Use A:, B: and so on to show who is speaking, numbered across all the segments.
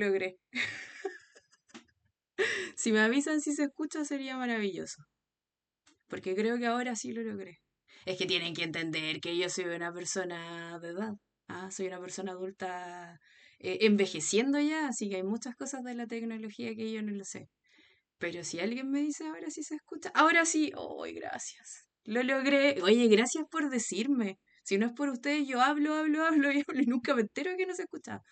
A: logré. Si me avisan si se escucha sería maravilloso, porque creo que ahora sí lo logré. Es que tienen que entender que yo soy una persona de edad. Soy una persona adulta envejeciendo ya, así que hay muchas cosas de la tecnología que yo no lo sé. Pero si alguien me dice ahora sí se escucha, ahora sí, ¡ay, gracias! Lo logré. Oye, gracias por decirme. Si no es por ustedes, yo hablo y hablo y nunca me entero que no se escucha.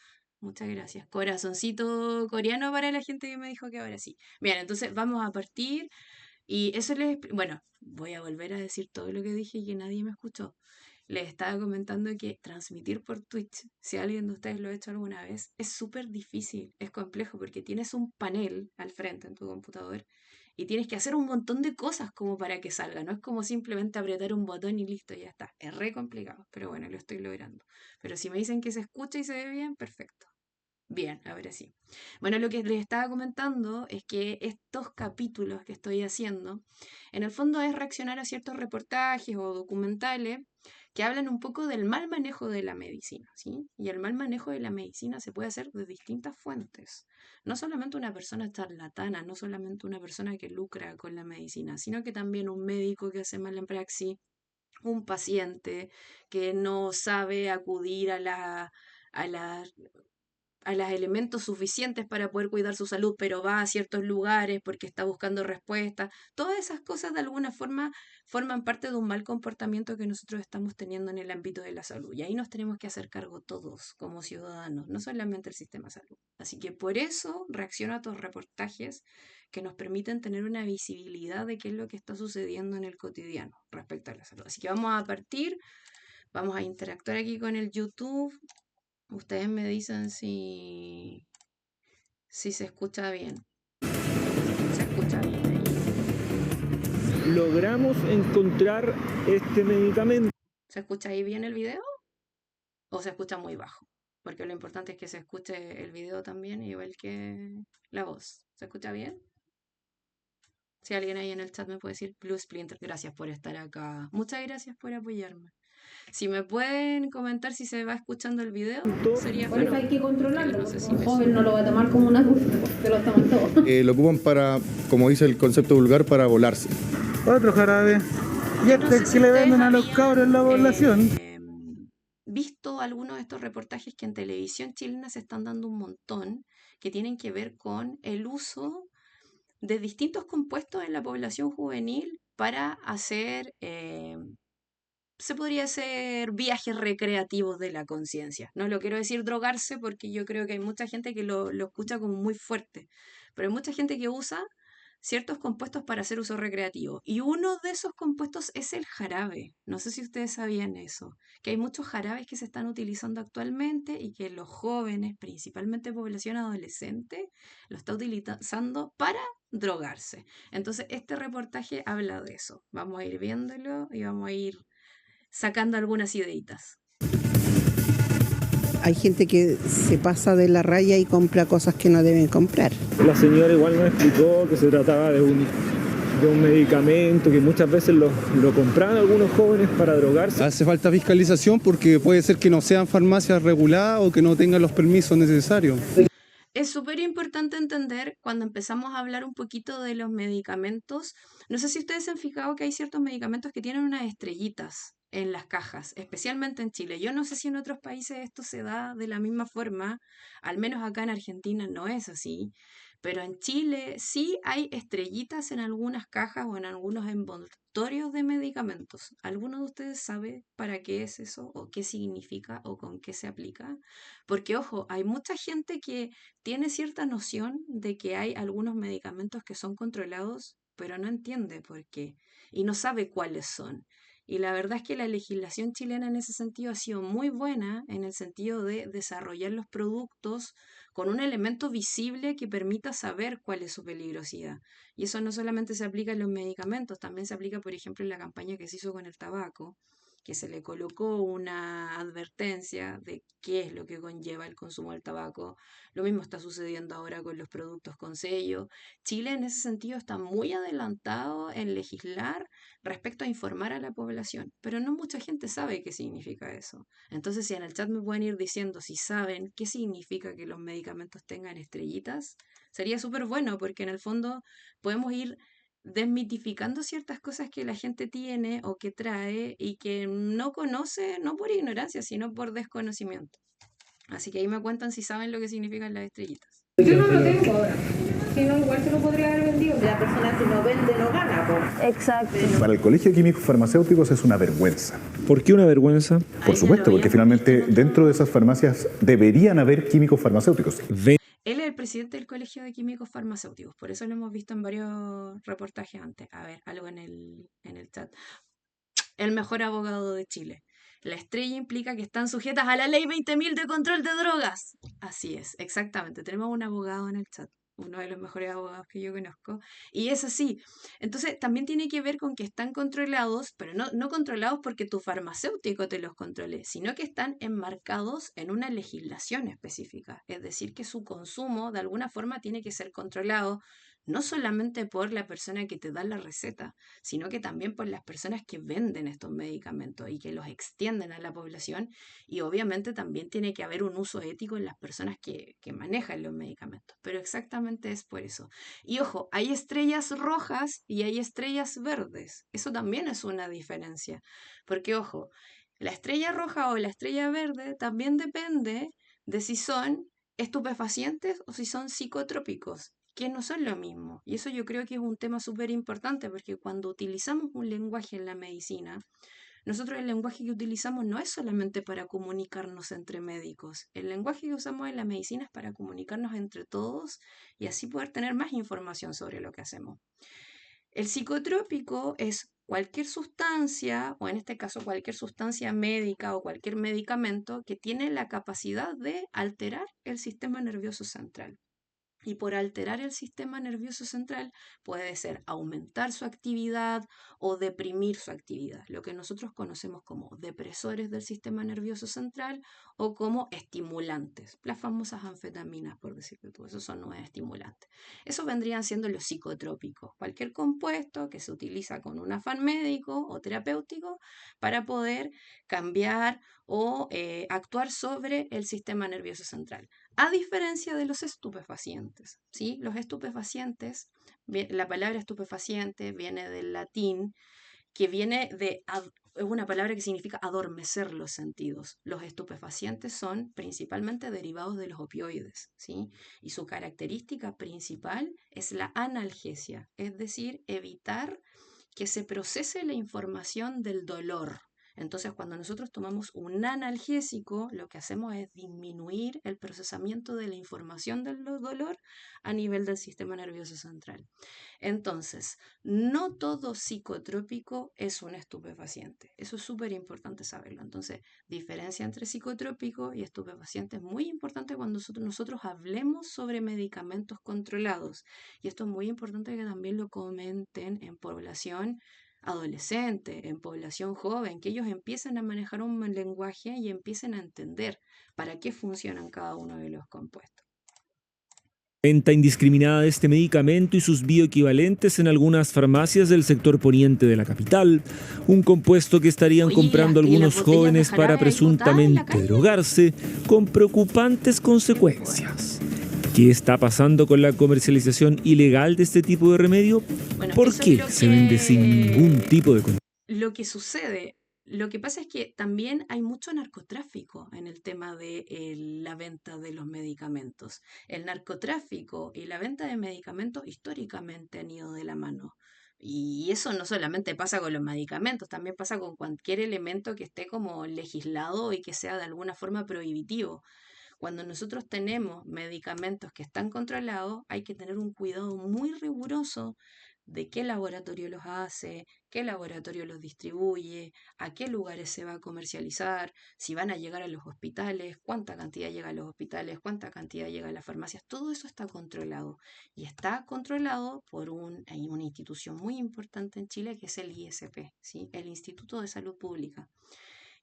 A: Muchas gracias. Corazoncito coreano para la gente que me dijo que ahora sí. Bien, entonces vamos a partir y eso bueno, voy a volver a decir todo lo que dije y que nadie me escuchó. Les estaba comentando que transmitir por Twitch, si alguien de ustedes lo ha hecho alguna vez, es súper difícil, es complejo porque tienes un panel al frente en tu computador y tienes que hacer un montón de cosas como para que salga. No es como simplemente apretar un botón y listo, ya está. Es re complicado, pero bueno, lo estoy logrando. Pero si me dicen que se escucha y se ve bien, perfecto. Bien, ahora sí. Bueno, lo que les estaba comentando es que estos capítulos que estoy haciendo, en el fondo es reaccionar a ciertos reportajes o documentales que hablan un poco del mal manejo de la medicina, ¿sí? Y el mal manejo de la medicina se puede hacer de distintas fuentes. No solamente una persona charlatana, no solamente una persona que lucra con la medicina, sino que también un médico que hace mal en praxis, un paciente que no sabe acudir a la a los elementos suficientes para poder cuidar su salud, pero va a ciertos lugares porque está buscando respuestas. Todas esas cosas de alguna forma forman parte de un mal comportamiento que nosotros estamos teniendo en el ámbito de la salud. Y ahí nos tenemos que hacer cargo todos como ciudadanos, no solamente el sistema de salud. Así que por eso reacciono a estos reportajes que nos permiten tener una visibilidad de qué es lo que está sucediendo en el cotidiano respecto a la salud. Así que vamos a partir, vamos a interactuar aquí con el YouTube. Ustedes me dicen si se escucha bien. ¿Se escucha bien ahí?
B: Logramos encontrar este medicamento.
A: ¿Se escucha ahí bien el video? ¿O se escucha muy bajo? Porque lo importante es que se escuche el video también, igual que la voz. ¿Se escucha bien? Si alguien ahí en el chat me puede decir, Blue Splinter, gracias por estar acá. Muchas gracias por apoyarme. Si me pueden comentar si se va escuchando el video, sería
C: Por eso hay que
A: fenomenal. Porque
C: controlarlo.
A: no sé si
C: Un
A: me
C: joven no
A: suena.
C: lo va a tomar como una gusto, se lo toman todos.
D: Lo ocupan para, como dice el concepto vulgar, para volarse.
E: Otro jarabe. Y
A: No
E: este
A: sé
E: que
A: si
E: le
A: ustedes
E: venden a los cabros en la población.
A: visto algunos de estos reportajes que en televisión chilena se están dando un montón, que tienen que ver con el uso de distintos compuestos en la población juvenil para hacer, se podría hacer viajes recreativos de la conciencia. No lo quiero decir drogarse porque yo creo que hay mucha gente que lo escucha como muy fuerte, pero hay mucha gente que usa ciertos compuestos para hacer uso recreativo. Y uno de esos compuestos es el jarabe. No sé si ustedes sabían eso, que hay muchos jarabes que se están utilizando actualmente y que los jóvenes, principalmente población adolescente, lo está utilizando para drogarse. Entonces, este reportaje habla de eso. Vamos a ir viéndolo y vamos a ir sacando algunas ideitas.
F: Hay gente que se pasa de la raya y compra cosas que no deben comprar.
B: La señora igual nos explicó que se trataba de un medicamento que muchas veces lo compraban algunos jóvenes para drogarse.
D: Hace falta fiscalización porque puede ser que no sean farmacias reguladas o que no tengan los permisos necesarios.
A: Es súper importante entender cuando empezamos a hablar un poquito de los medicamentos. No sé si ustedes se han fijado que hay ciertos medicamentos que tienen unas estrellitas en las cajas, especialmente en Chile. Yo no sé si en otros países esto se da de la misma forma, al menos acá en Argentina no es así, pero en Chile sí hay estrellitas en algunas cajas o en algunos envoltorios de medicamentos. ¿Alguno de ustedes sabe para qué es eso o qué significa o con qué se aplica? Porque, ojo, hay mucha gente que tiene cierta noción de que hay algunos medicamentos que son controlados, pero no entiende por qué y no sabe cuáles son. Y la verdad es que la legislación chilena en ese sentido ha sido muy buena en el sentido de desarrollar los productos con un elemento visible que permita saber cuál es su peligrosidad. Y eso no solamente se aplica en los medicamentos, también se aplica, por ejemplo, en la campaña que se hizo con el tabaco, que se le colocó una advertencia de qué es lo que conlleva el consumo del tabaco. Lo mismo está sucediendo ahora con los productos con sello. Chile en ese sentido está muy adelantado en legislar respecto a informar a la población, pero no mucha gente sabe qué significa eso. Entonces, si en el chat me pueden ir diciendo si saben qué significa que los medicamentos tengan estrellitas, sería súper bueno porque en el fondo podemos ir desmitificando ciertas cosas que la gente tiene o que trae y que no conoce, no por ignorancia, sino por desconocimiento. Así que ahí me cuentan si saben lo que significan las estrellitas.
C: Yo no lo tengo ahora. Si no, igual se lo podría haber vendido.
F: La persona que no vende no gana, pues.
G: Exacto.
H: Para el Colegio de Químicos Farmacéuticos es una vergüenza.
B: ¿Por qué una vergüenza?
H: Por supuesto, porque finalmente dentro de esas farmacias deberían haber químicos farmacéuticos.
A: Él es el presidente del Colegio de Químicos Farmacéuticos, por eso lo hemos visto en varios reportajes antes. A ver, algo en el chat. El mejor abogado de Chile. La estrella implica que están sujetas a la ley 20.000 de control de drogas. Así es, exactamente. Tenemos un abogado en el chat, uno de los mejores abogados que yo conozco. Y es así. Entonces, también tiene que ver con que están controlados, pero no controlados porque tu farmacéutico te los controle, sino que están enmarcados en una legislación específica. Es decir, que su consumo de alguna forma tiene que ser controlado, no solamente por la persona que te da la receta, sino que también por las personas que venden estos medicamentos y que los extienden a la población. Y obviamente también tiene que haber un uso ético en las personas que manejan los medicamentos. Pero exactamente es por eso. Y ojo, hay estrellas rojas y hay estrellas verdes. Eso también es una diferencia. Porque ojo, la estrella roja o la estrella verde también depende de si son estupefacientes o si son psicotrópicos, que no son lo mismo. Y eso yo creo que es un tema súper importante porque cuando utilizamos un lenguaje en la medicina, nosotros el lenguaje que utilizamos no es solamente para comunicarnos entre médicos. El lenguaje que usamos en la medicina es para comunicarnos entre todos y así poder tener más información sobre lo que hacemos. El psicotrópico es cualquier sustancia, o en este caso cualquier sustancia médica o cualquier medicamento que tiene la capacidad de alterar el sistema nervioso central. Y por alterar el sistema nervioso central puede ser aumentar su actividad o deprimir su actividad, lo que nosotros conocemos como depresores del sistema nervioso central o como estimulantes, las famosas anfetaminas, por decirlo tú, esos son nuevos estimulantes. Eso vendrían siendo los psicotrópicos, cualquier compuesto que se utiliza con un afán médico o terapéutico para poder cambiar o actuar sobre el sistema nervioso central. A diferencia de los estupefacientes, ¿sí? Los estupefacientes, la palabra estupefaciente viene del latín, que viene es una palabra que significa adormecer los sentidos. Los estupefacientes son principalmente derivados de los opioides, ¿sí? Y su característica principal es la analgesia, es decir, evitar que se procese la información del dolor. Entonces, cuando nosotros tomamos un analgésico, lo que hacemos es disminuir el procesamiento de la información del dolor a nivel del sistema nervioso central. Entonces, no todo psicotrópico es un estupefaciente. Eso es súper importante saberlo. Entonces, diferencia entre psicotrópico y estupefaciente es muy importante cuando nosotros hablemos sobre medicamentos controlados. Y esto es muy importante que también lo comenten en población adolescente, en población joven, que ellos empiecen a manejar un lenguaje y empiecen a entender para qué funcionan cada uno de los compuestos.
B: Venta indiscriminada de este medicamento y sus bioequivalentes en algunas farmacias del sector poniente de la capital, un compuesto que estarían comprando algunos jóvenes para presuntamente drogarse, con preocupantes consecuencias. ¿Qué está pasando con la comercialización ilegal de este tipo de remedio?
A: Bueno,
B: ¿Por qué se vende sin ningún tipo de control?
A: Lo que sucede, lo que pasa es que también hay mucho narcotráfico en el tema de la venta de los medicamentos. El narcotráfico y la venta de medicamentos históricamente han ido de la mano. Y eso no solamente pasa con los medicamentos, también pasa con cualquier elemento que esté como legislado y que sea de alguna forma prohibitivo. Cuando nosotros tenemos medicamentos que están controlados, hay que tener un cuidado muy riguroso de qué laboratorio los hace, qué laboratorio los distribuye, a qué lugares se va a comercializar, si van a llegar a los hospitales, cuánta cantidad llega a los hospitales, cuánta cantidad llega a las farmacias. Todo eso está controlado y está controlado por hay una institución muy importante en Chile que es el ISP, ¿sí? El Instituto de Salud Pública.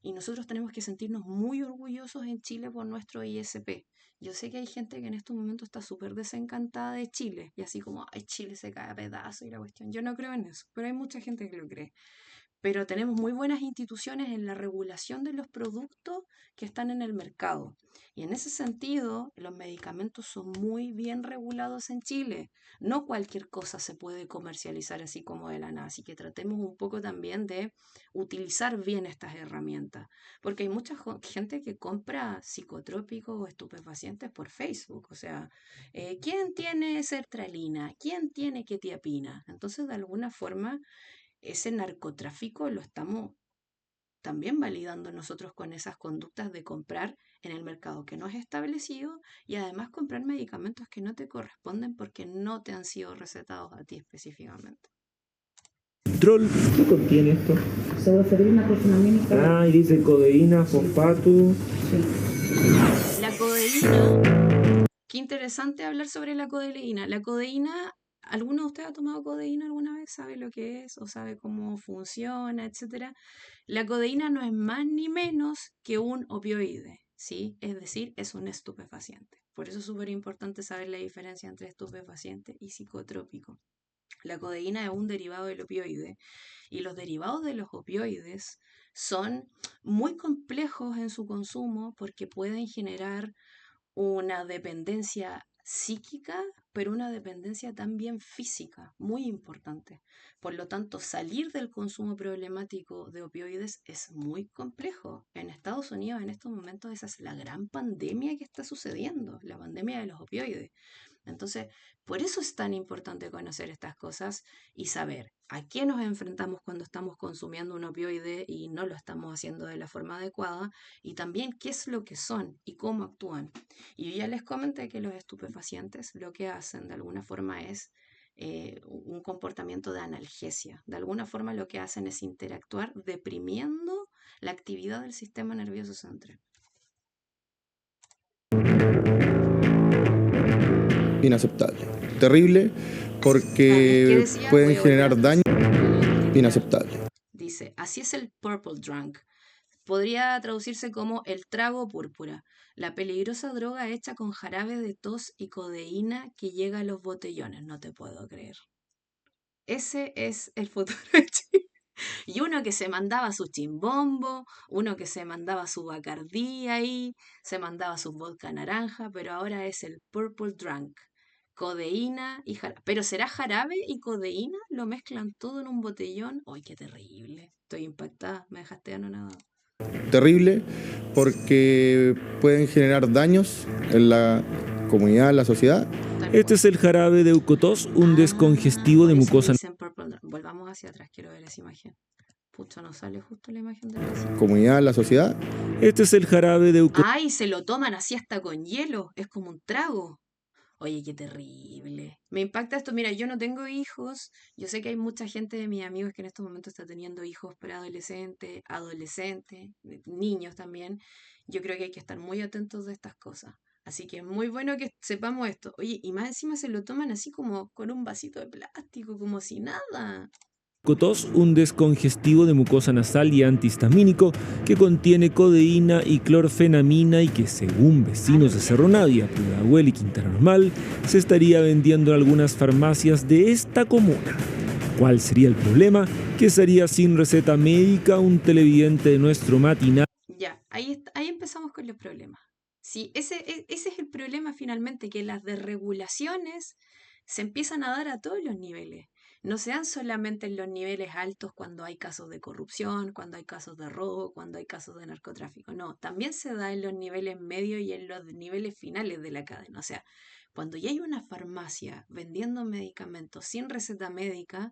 A: Y nosotros tenemos que sentirnos muy orgullosos en Chile por nuestro ISP. Yo sé que hay gente que en estos momentos está súper desencantada de Chile y así como, ay, Chile se cae a pedazos y la cuestión. Yo no creo en eso, pero hay mucha gente que lo cree. Pero tenemos muy buenas instituciones en la regulación de los productos que están en el mercado. Y en ese sentido, los medicamentos son muy bien regulados en Chile. No cualquier cosa se puede comercializar así como de la nada. Así que tratemos un poco también de utilizar bien estas herramientas. Porque hay mucha gente que compra psicotrópicos o estupefacientes por Facebook. O sea, ¿quién tiene sertralina? ¿Quién tiene quetiapina? Entonces, de alguna forma, ese narcotráfico lo estamos también validando nosotros con esas conductas de comprar en el mercado que no es establecido y además comprar medicamentos que no te corresponden porque no te han sido recetados a ti específicamente.
B: Control. ¿Qué contiene esto?
G: Pseudoephedrina, clorfenamina.
B: Ah, y dice codeína, fosfato.
A: La codeína, qué interesante hablar sobre la codeína. La codeína, ¿alguno de ustedes ha tomado codeína alguna vez? ¿Sabe lo que es o sabe cómo funciona, etcétera? La codeína no es más ni menos que un opioide, ¿sí? Es decir, es un estupefaciente. Por eso es súper importante saber la diferencia entre estupefaciente y psicotrópico. La codeína es un derivado del opioide y los derivados de los opioides son muy complejos en su consumo porque pueden generar una dependencia psíquica, pero una dependencia también física, muy importante. Por lo tanto, salir del consumo problemático de opioides es muy complejo. En Estados Unidos, en estos momentos, esa es la gran pandemia que está sucediendo, la pandemia de los opioides. Entonces, por eso es tan importante conocer estas cosas y saber a qué nos enfrentamos cuando estamos consumiendo un opioide y no lo estamos haciendo de la forma adecuada, y también qué es lo que son y cómo actúan. Y yo ya les comenté que los estupefacientes lo que hacen de alguna forma es un comportamiento de analgesia. De alguna forma lo que hacen es interactuar deprimiendo la actividad del sistema nervioso central.
I: Inaceptable. Terrible porque pueden generar daño. Inaceptable.
A: Dice, así es el purple drunk. Podría traducirse como el trago púrpura, la peligrosa droga hecha con jarabe de tos y codeína que llega a los botellones. No te puedo creer. Ese es el futuro de Chile. Y uno que se mandaba su chimbombo, uno que se mandaba su bacardí ahí, se mandaba su vodka naranja, pero ahora es el purple drunk. Codeína y jarabe. ¿Pero será jarabe y codeína? ¿Lo mezclan todo en un botellón? ¡Ay, qué terrible! Estoy impactada, me dejaste anonadado.
I: Terrible porque pueden generar daños en la comunidad, en la sociedad.
B: Este es el jarabe de Eucotos, un descongestivo de mucosa.
A: Volvamos hacia atrás, quiero ver esa imagen. Pucha, no sale justo la imagen de la
I: comunidad, en la sociedad.
B: Este es el jarabe de Eucotos.
A: ¡Ay, se lo toman así hasta con hielo! Es como un trago. Oye, qué terrible. Me impacta esto. Mira, yo no tengo hijos. Yo sé que hay mucha gente de mis amigos que en estos momentos está teniendo hijos preadolescentes, adolescentes, niños también. Yo creo que hay que estar muy atentos de estas cosas. Así que es muy bueno que sepamos esto. Oye, y más encima se lo toman así como con un vasito de plástico, como si nada.
B: Eucotos, un descongestivo de mucosa nasal y antihistamínico que contiene codeína y clorfenamina y que, según vecinos de Cerro Navia, Pudahuel y Quintana Normal, se estaría vendiendo en algunas farmacias de esta comuna. ¿Cuál sería el problema? Que sería sin receta médica un televidente de nuestro matinal.
A: Ya, ahí empezamos con los problemas. Sí, ese es el problema finalmente, que las desregulaciones se empiezan a dar a todos los niveles. No se dan solamente en los niveles altos cuando hay casos de corrupción, cuando hay casos de robo, cuando hay casos de narcotráfico. No, también se da en los niveles medios y en los niveles finales de la cadena. O sea, cuando ya hay una farmacia vendiendo medicamentos sin receta médica,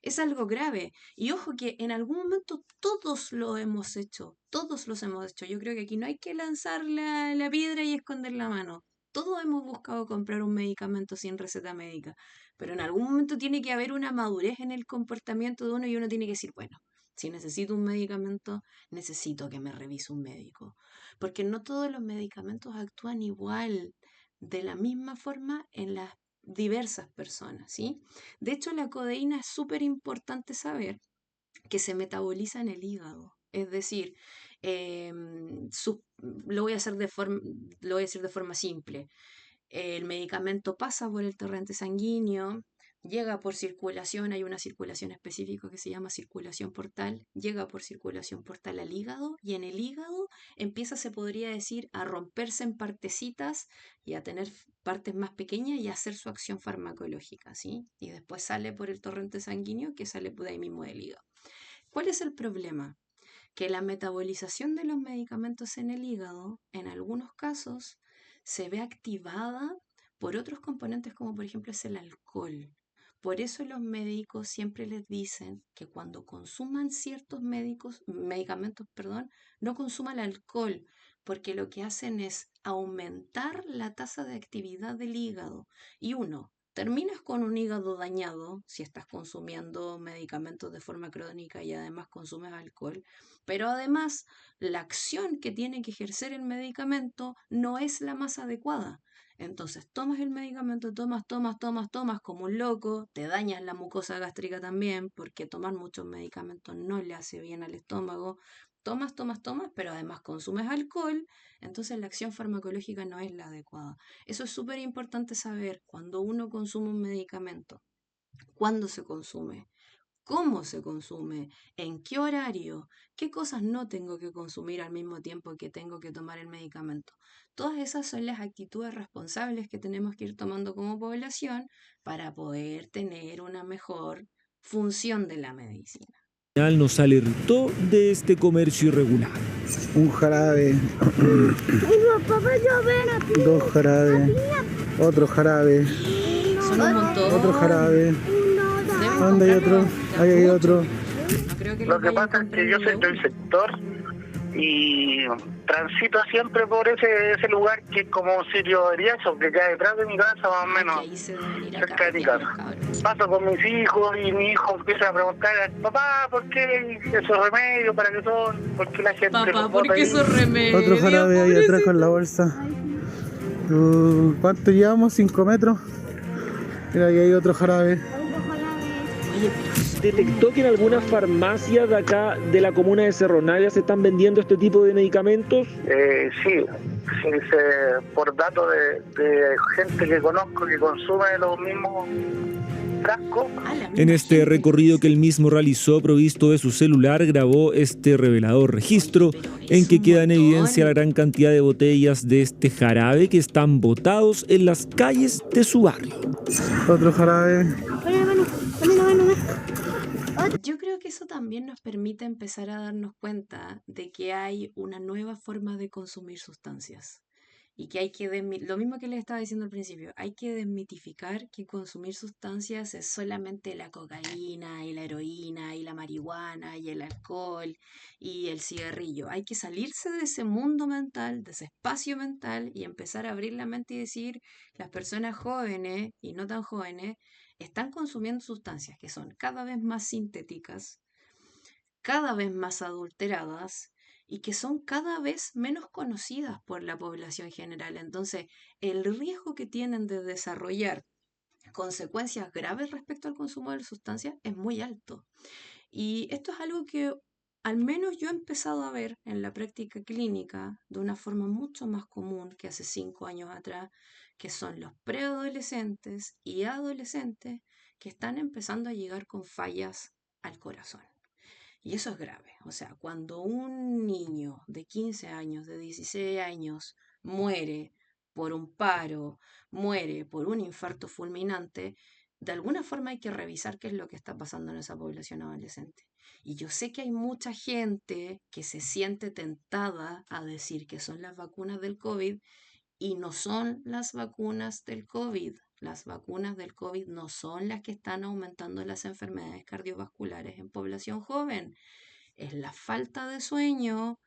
A: es algo grave. Y ojo que en algún momento todos lo hemos hecho, todos los hemos hecho. Yo creo que aquí no hay que lanzar la piedra y esconder la mano. Todos hemos buscado comprar un medicamento sin receta médica, pero en algún momento tiene que haber una madurez en el comportamiento de uno y uno tiene que decir, bueno, si necesito un medicamento, necesito que me revise un médico, porque no todos los medicamentos actúan igual, de la misma forma en las diversas personas, ¿sí? De hecho, la codeína es súper importante saber que se metaboliza en el hígado. Es decir, lo voy a hacer lo voy a decir de forma simple. El medicamento pasa por el torrente sanguíneo, llega por circulación, hay una circulación específica que se llama circulación portal, llega por circulación portal al hígado y en el hígado empieza, se podría decir, a romperse en partecitas y a tener partes más pequeñas y a hacer su acción farmacológica, ¿sí? Y después sale por el torrente sanguíneo que sale por ahí mismo del hígado. ¿Cuál es el problema? Que la metabolización de los medicamentos en el hígado, en algunos casos, se ve activada por otros componentes como por ejemplo es el alcohol. Por eso los médicos siempre les dicen que cuando consuman ciertos medicamentos, no consuman alcohol, porque lo que hacen es aumentar la tasa de actividad del hígado. Y terminas con un hígado dañado si estás consumiendo medicamentos de forma crónica y además consumes alcohol, pero además la acción que tiene que ejercer el medicamento no es la más adecuada. Entonces tomas el medicamento, tomas como un loco, te dañas la mucosa gástrica también, porque tomar muchos medicamentos no le hace bien al estómago. Tomas, pero además consumes alcohol, entonces la acción farmacológica no es la adecuada. Eso es súper importante saber cuando uno consume un medicamento, cuándo se consume, cómo se consume, en qué horario, qué cosas no tengo que consumir al mismo tiempo que tengo que tomar el medicamento. Todas esas son las actitudes responsables que tenemos que ir tomando como población para poder tener una mejor función de la medicina.
B: Nos alertó de este comercio irregular.
E: Un jarabe, dos jarabes, otro jarabe,
A: Son un montón.
E: otro jarabe.
A: Deben
E: ¿Dónde hay
A: comprarlo
E: otro? Ahí hay otro.
A: No creo que
J: Lo
A: los
J: que
A: vayan
J: pasa es que yo soy
A: comprando de
J: del
A: uno.
J: sector y transito siempre por ese lugar que es como un sitio de riacho que queda detrás de mi casa, más o
A: Que
J: menos
A: ahí se deben ir a
J: cerca de mi
A: carretear los
J: casa.
A: cabros.
J: Paso con mis hijos y mi hijo empieza a preguntar, papá, ¿por qué esos remedios? ¿Para qué son? ¿Por qué la gente
A: Papá,
J: los
A: ¿por
J: bota
A: qué
J: ahí?
A: esos remedios?
E: Otro jarabe ahí atrás con la
A: pobrecito?
E: bolsa. ¿Cuánto llevamos? 5 metros. Mira, ahí hay otro jarabe.
A: Oye, pero
B: ¿Detectó que en algunas farmacias de acá de la comuna de Cerro Navia se están vendiendo este tipo de medicamentos?
J: Sí, por datos de gente que conozco que consume los mismos frascos.
B: En este recorrido que él mismo realizó, provisto de su celular, grabó este revelador registro en que queda en evidencia la gran cantidad de botellas de este jarabe que están botados en las calles de su barrio.
E: Otro jarabe.
A: yo creo que eso también nos permite empezar a darnos cuenta de que hay una nueva forma de consumir sustancias. Y que hay que, lo mismo que les estaba diciendo al principio, hay que desmitificar que consumir sustancias es solamente la cocaína y la heroína y la marihuana y el alcohol y el cigarrillo. Hay que salirse de ese mundo mental, de ese espacio mental y empezar a abrir la mente y decir, las personas jóvenes y no tan jóvenes están consumiendo sustancias que son cada vez más sintéticas, cada vez más adulteradas y que son cada vez menos conocidas por la población general. Entonces, el riesgo que tienen de desarrollar consecuencias graves respecto al consumo de sustancias es muy alto. Y esto es algo que al menos yo he empezado a ver en la práctica clínica de una forma mucho más común que hace 5 años atrás, que son los preadolescentes y adolescentes que están empezando a llegar con fallas al corazón. Y eso es grave. O sea, cuando un niño de 15 años, de 16 años, muere por un paro, muere por un infarto fulminante, de alguna forma hay que revisar qué es lo que está pasando en esa población adolescente. Y yo sé que hay mucha gente que se siente tentada a decir que son las vacunas del COVID y no son las vacunas del COVID. Las vacunas del COVID no son las que están aumentando las enfermedades cardiovasculares en población joven. Es la falta de sueño,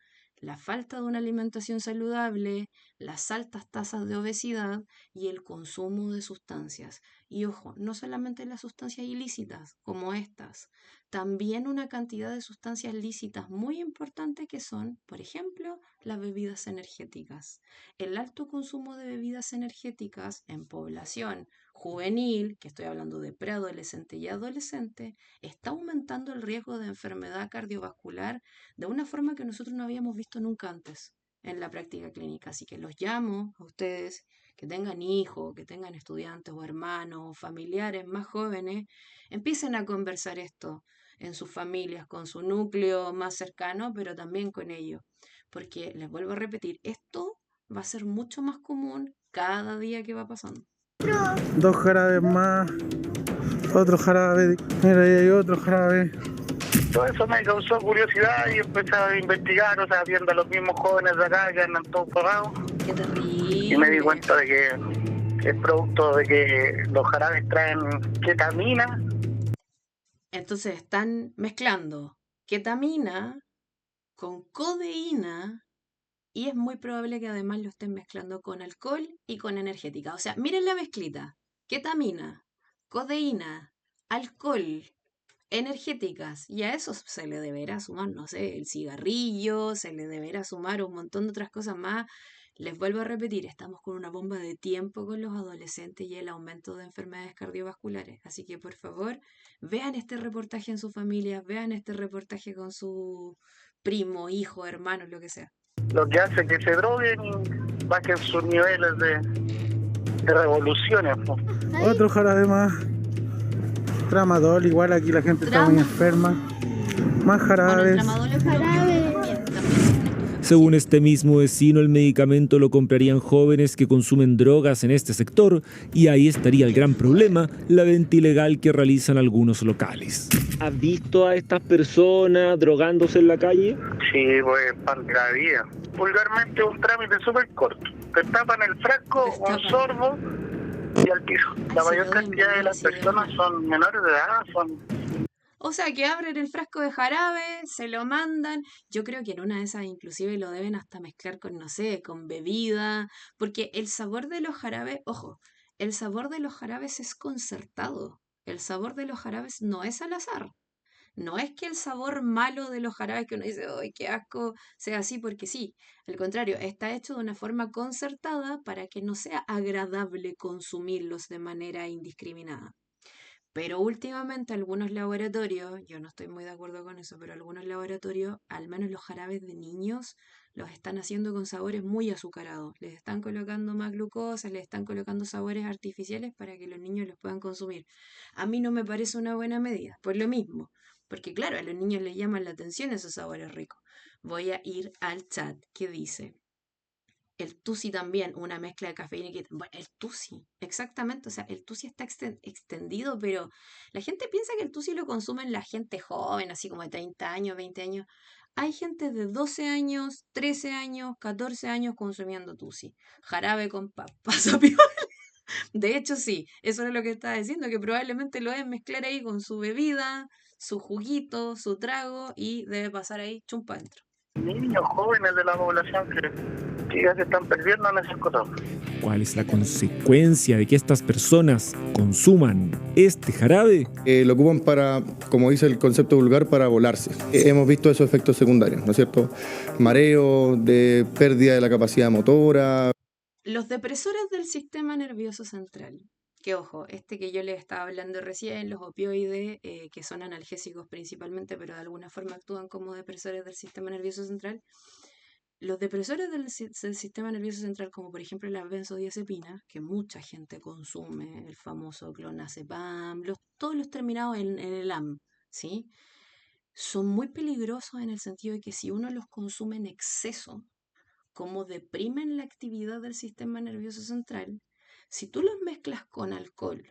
A: la falta de una alimentación saludable, las altas tasas de obesidad y el consumo de sustancias. Y ojo, no solamente las sustancias ilícitas como estas, también una cantidad de sustancias lícitas muy importante que son, por ejemplo, las bebidas energéticas. El alto consumo de bebidas energéticas en población juvenil, que estoy hablando de preadolescente y adolescente, está aumentando el riesgo de enfermedad cardiovascular de una forma que nosotros no habíamos visto nunca antes en la práctica clínica. Así que los llamo a ustedes que tengan hijos, que tengan estudiantes o hermanos o familiares más jóvenes, empiecen a conversar esto en sus familias, con su núcleo más cercano, pero también con ellos. Porque les vuelvo a repetir, esto va a ser mucho más común cada día que va pasando.
E: 2 jarabes más, otro jarabe, mira, ahí hay otro jarabe.
J: Todo eso me causó curiosidad y empecé a investigar, o sea, viendo a los mismos jóvenes de acá que andan todos pagados.
A: ¡Qué terrible!
J: Y me di cuenta de que es producto de que los jarabes traen ketamina.
A: Entonces están mezclando ketamina con codeína y es muy probable que además lo estén mezclando con alcohol y con energética. O sea, miren la mezclita. Ketamina, codeína, alcohol, energéticas. Y a eso se le deberá sumar, no sé, el cigarrillo, se le deberá sumar un montón de otras cosas más. Les vuelvo a repetir, estamos con una bomba de tiempo con los adolescentes y el aumento de enfermedades cardiovasculares. Así que por favor, vean este reportaje en su familia, vean este reportaje con su primo, hijo, hermano, lo que sea.
J: Lo que hace que se droguen y bajen sus niveles de revoluciones, ¿no?
E: Otro jarabe más. Tramadol, igual aquí la gente está muy enferma. Más jarabes.
B: Según este mismo vecino, el medicamento lo comprarían jóvenes que consumen drogas en este sector y ahí estaría el gran problema, la venta ilegal que realizan algunos locales. ¿Has visto a estas personas drogándose en la calle?
J: Sí, pues pan de cada día. Vulgarmente un trámite súper corto. Te tapan el frasco, un sorbo y al piso. La mayor cantidad de las personas son menores de edad,
A: O sea, que abren el frasco de jarabe, se lo mandan. Yo creo que en una de esas inclusive lo deben hasta mezclar con, no sé, con bebida, porque el sabor de los jarabes, ojo, el sabor de los jarabes es concertado. El sabor de los jarabes no es al azar. No es que el sabor malo de los jarabes que uno dice, ¡ay, qué asco!, sea así porque sí. Al contrario, está hecho de una forma concertada para que no sea agradable consumirlos de manera indiscriminada. Pero últimamente algunos laboratorios, yo no estoy muy de acuerdo con eso, pero algunos laboratorios, al menos los jarabes de niños, los están haciendo con sabores muy azucarados. Les están colocando más glucosa, les están colocando sabores artificiales para que los niños los puedan consumir. A mí no me parece una buena medida, por lo mismo. Porque claro, a los niños les llaman la atención esos sabores ricos. Voy a ir al chat que dice... El tusi también, una mezcla de cafeína y bueno, el tusi, exactamente, o sea, el tusi está extendido, pero la gente piensa que el tusi lo consumen la gente joven, así como de 30 años, 20 años. Hay gente de 12 años, 13 años, 14 años consumiendo tusi. Jarabe con pasapiola. De hecho, sí, eso es lo que estaba diciendo, que probablemente lo deben mezclar ahí con su bebida, su juguito, su trago y debe pasar ahí chumpa adentro.
J: Niños jóvenes de la población que ya se están perdiendo en esas cosas.
B: ¿Cuál es la consecuencia de que estas personas consuman este jarabe?
I: Lo ocupan para, como dice el concepto vulgar, para volarse. Hemos visto esos efectos secundarios, ¿no es cierto? Mareo, de pérdida de la capacidad motora.
A: Los depresores del sistema nervioso central. Que ojo, este que yo les estaba hablando recién, los opioides, que son analgésicos principalmente, pero de alguna forma actúan como depresores del sistema nervioso central. Los depresores del sistema nervioso central, como por ejemplo las benzodiazepinas, que mucha gente consume, el famoso clonazepam, todos los terminados en el AM, ¿sí? Son muy peligrosos en el sentido de que si uno los consume en exceso, como deprimen la actividad del sistema nervioso central, si tú los mezclas con alcohol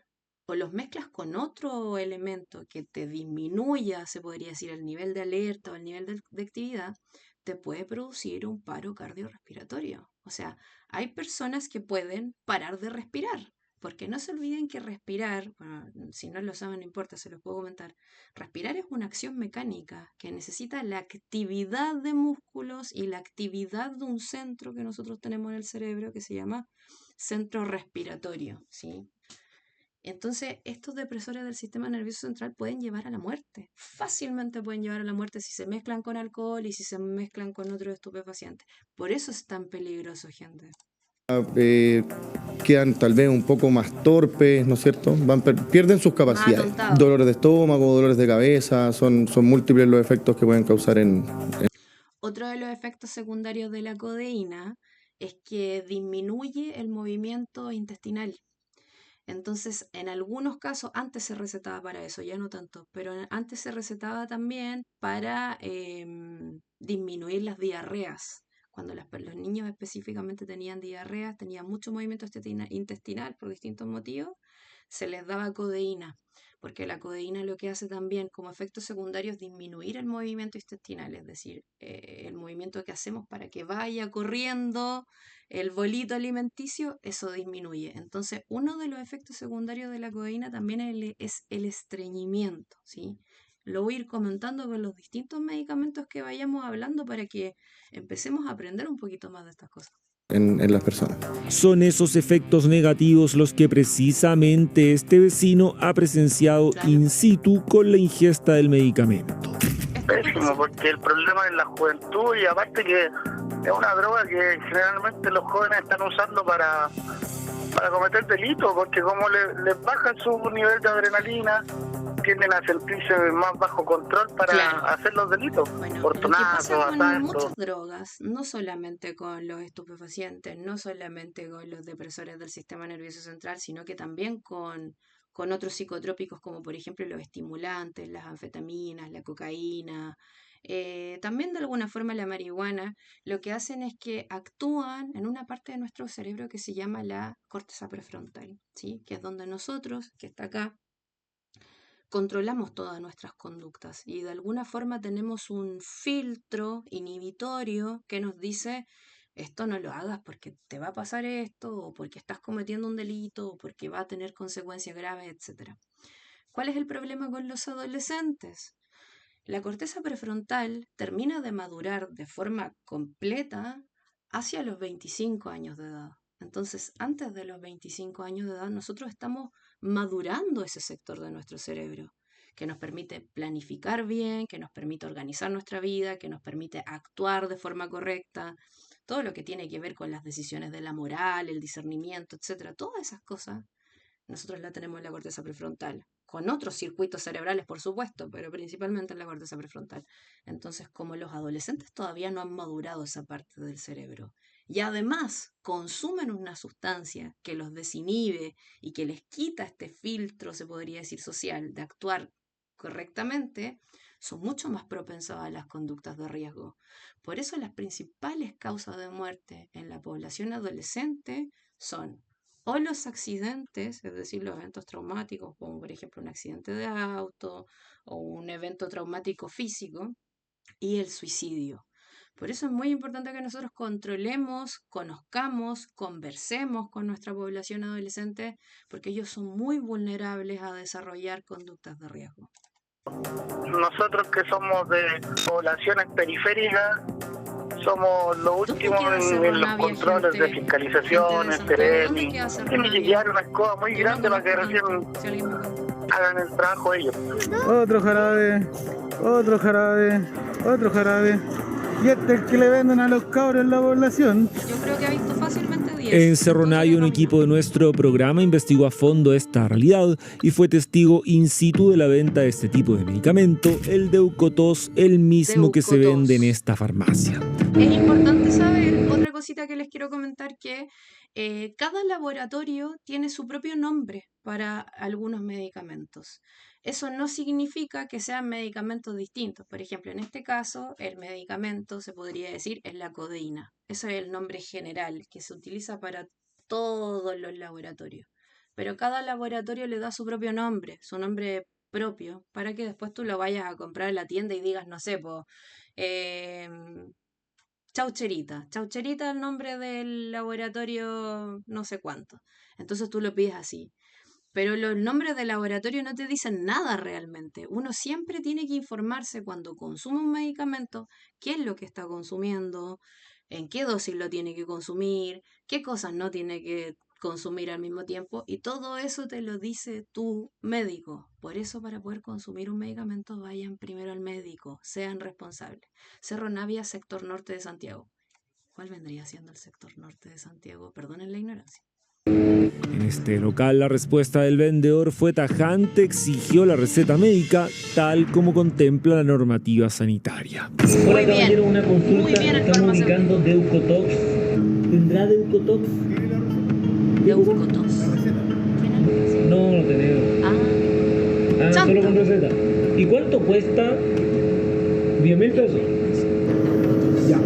A: o los mezclas con otro elemento que te disminuya, se podría decir, el nivel de alerta o el nivel de actividad, te puede producir un paro cardiorrespiratorio. O sea, hay personas que pueden parar de respirar Porque no se olviden que respirar, bueno, si no lo saben no importa, se los puedo comentar, respirar es una acción mecánica que necesita la actividad de músculos y la actividad de un centro que nosotros tenemos en el cerebro que se llama centro respiratorio, ¿sí? Entonces, estos depresores del sistema nervioso central pueden llevar a la muerte. Fácilmente pueden llevar a la muerte si se mezclan con alcohol y si se mezclan con otros estupefacientes. Por eso es tan peligroso, gente.
I: Quedan tal vez un poco más torpes, ¿no es cierto? Pierden sus capacidades. Dolores de estómago, dolores de cabeza, son múltiples los efectos que pueden causar
A: Otro de los efectos secundarios de la codeína es que disminuye el movimiento intestinal. Entonces, en algunos casos, antes se recetaba para eso, ya no tanto, pero antes se recetaba también para disminuir las diarreas. Cuando los niños específicamente tenían diarreas, tenían mucho movimiento intestinal por distintos motivos, se les daba codeína, porque la codeína lo que hace también como efecto secundario es disminuir el movimiento intestinal, es decir, el movimiento que hacemos para que vaya corriendo el bolito alimenticio, eso disminuye. Entonces, uno de los efectos secundarios de la codeína también es el estreñimiento, ¿sí? Lo voy a ir comentando con los distintos medicamentos que vayamos hablando para que empecemos a aprender un poquito más de estas cosas.
I: En las personas.
B: Son esos efectos negativos los que precisamente este vecino ha presenciado in situ con la ingesta del medicamento.
J: Pésimo, porque el problema es la juventud y aparte que es una droga que generalmente los jóvenes están usando para cometer delitos, porque como les baja su nivel de adrenalina, tienden a sentirse más bajo control para hacer los delitos.
A: Bueno,
J: Portonazos,
A: lo que pasa con
J: asaltos.
A: muchas drogas, no solamente con los estupefacientes, no solamente con los depresores del sistema nervioso central, sino que también con otros psicotrópicos como por ejemplo los estimulantes, las anfetaminas, la cocaína, también de alguna forma la marihuana, lo que hacen es que actúan en una parte de nuestro cerebro que se llama la corteza prefrontal, ¿sí? Que es donde nosotros, que está acá, controlamos todas nuestras conductas y de alguna forma tenemos un filtro inhibitorio que nos dice esto no lo hagas porque te va a pasar esto o porque estás cometiendo un delito o porque va a tener consecuencias graves, etc. ¿Cuál es el problema con los adolescentes? La corteza prefrontal termina de madurar de forma completa hacia los 25 años de edad. Entonces, antes de los 25 años de edad, nosotros estamos madurando ese sector de nuestro cerebro, que nos permite planificar bien, que nos permite organizar nuestra vida, que nos permite actuar de forma correcta, todo lo que tiene que ver con las decisiones de la moral, el discernimiento, etc. Todas esas cosas, nosotros la tenemos en la corteza prefrontal, con otros circuitos cerebrales, por supuesto, pero principalmente en la corteza prefrontal. Entonces, como los adolescentes todavía no han madurado esa parte del cerebro, y además consumen una sustancia que los desinhibe y que les quita este filtro, se podría decir, social, de actuar correctamente, son mucho más propensos a las conductas de riesgo. Por eso las principales causas de muerte en la población adolescente son o los accidentes, es decir, los eventos traumáticos, como por ejemplo un accidente de auto o un evento traumático físico, y el suicidio. Por eso es muy importante que nosotros controlemos, conozcamos, conversemos con nuestra población adolescente, porque ellos son muy vulnerables a desarrollar conductas de riesgo.
J: Nosotros que somos de poblaciones periféricas, somos los últimos en los controles de fiscalización, Ceremi. Tienen que llevar una escoba muy grande para que recién hagan el trabajo ellos.
E: Otro jarabe, otro jarabe, otro jarabe. Y este es el que le venden a los cabros en la población.
A: Yo creo que ha visto fácilmente 10.
B: En Cerro Navia, un equipo de nuestro programa investigó a fondo esta realidad y fue testigo in situ de la venta de este tipo de medicamento, el Deucotos, el mismo que se vende en esta farmacia.
A: Es importante saber, otra cosita que les quiero comentar, que cada laboratorio tiene su propio nombre para algunos medicamentos. Eso no significa que sean medicamentos distintos. Por ejemplo, en este caso, el medicamento, se podría decir, es la codeína. Ese es el nombre general que se utiliza para todos los laboratorios. Pero cada laboratorio le da su propio nombre, su nombre propio, para que después tú lo vayas a comprar en la tienda y digas, no sé, Chaucherita. Chaucherita es el nombre del laboratorio no sé cuánto. Entonces tú lo pides así. Pero los nombres de laboratorio no te dicen nada realmente. Uno siempre tiene que informarse cuando consume un medicamento, qué es lo que está consumiendo, en qué dosis lo tiene que consumir, qué cosas no tiene que consumir al mismo tiempo, y todo eso te lo dice tu médico. Por eso, para poder consumir un medicamento, vayan primero al médico, sean responsables. Cerro Navia, sector norte de Santiago. ¿Cuál vendría siendo el sector norte de Santiago? Perdonen la ignorancia.
B: En este local la respuesta del vendedor fue tajante, exigió la receta médica tal como contempla la normativa sanitaria.
A: Muy bien,
K: una consulta.
A: muy bien el
K: Estamos
A: farmacéutico.
K: ubicando Deucotox. ¿Tendrá Deucotox?
A: Deucotox.
K: No lo tenemos.
A: Chanta.
K: Solo con receta. ¿Y cuánto cuesta? 10.000 pesos.
B: Ya.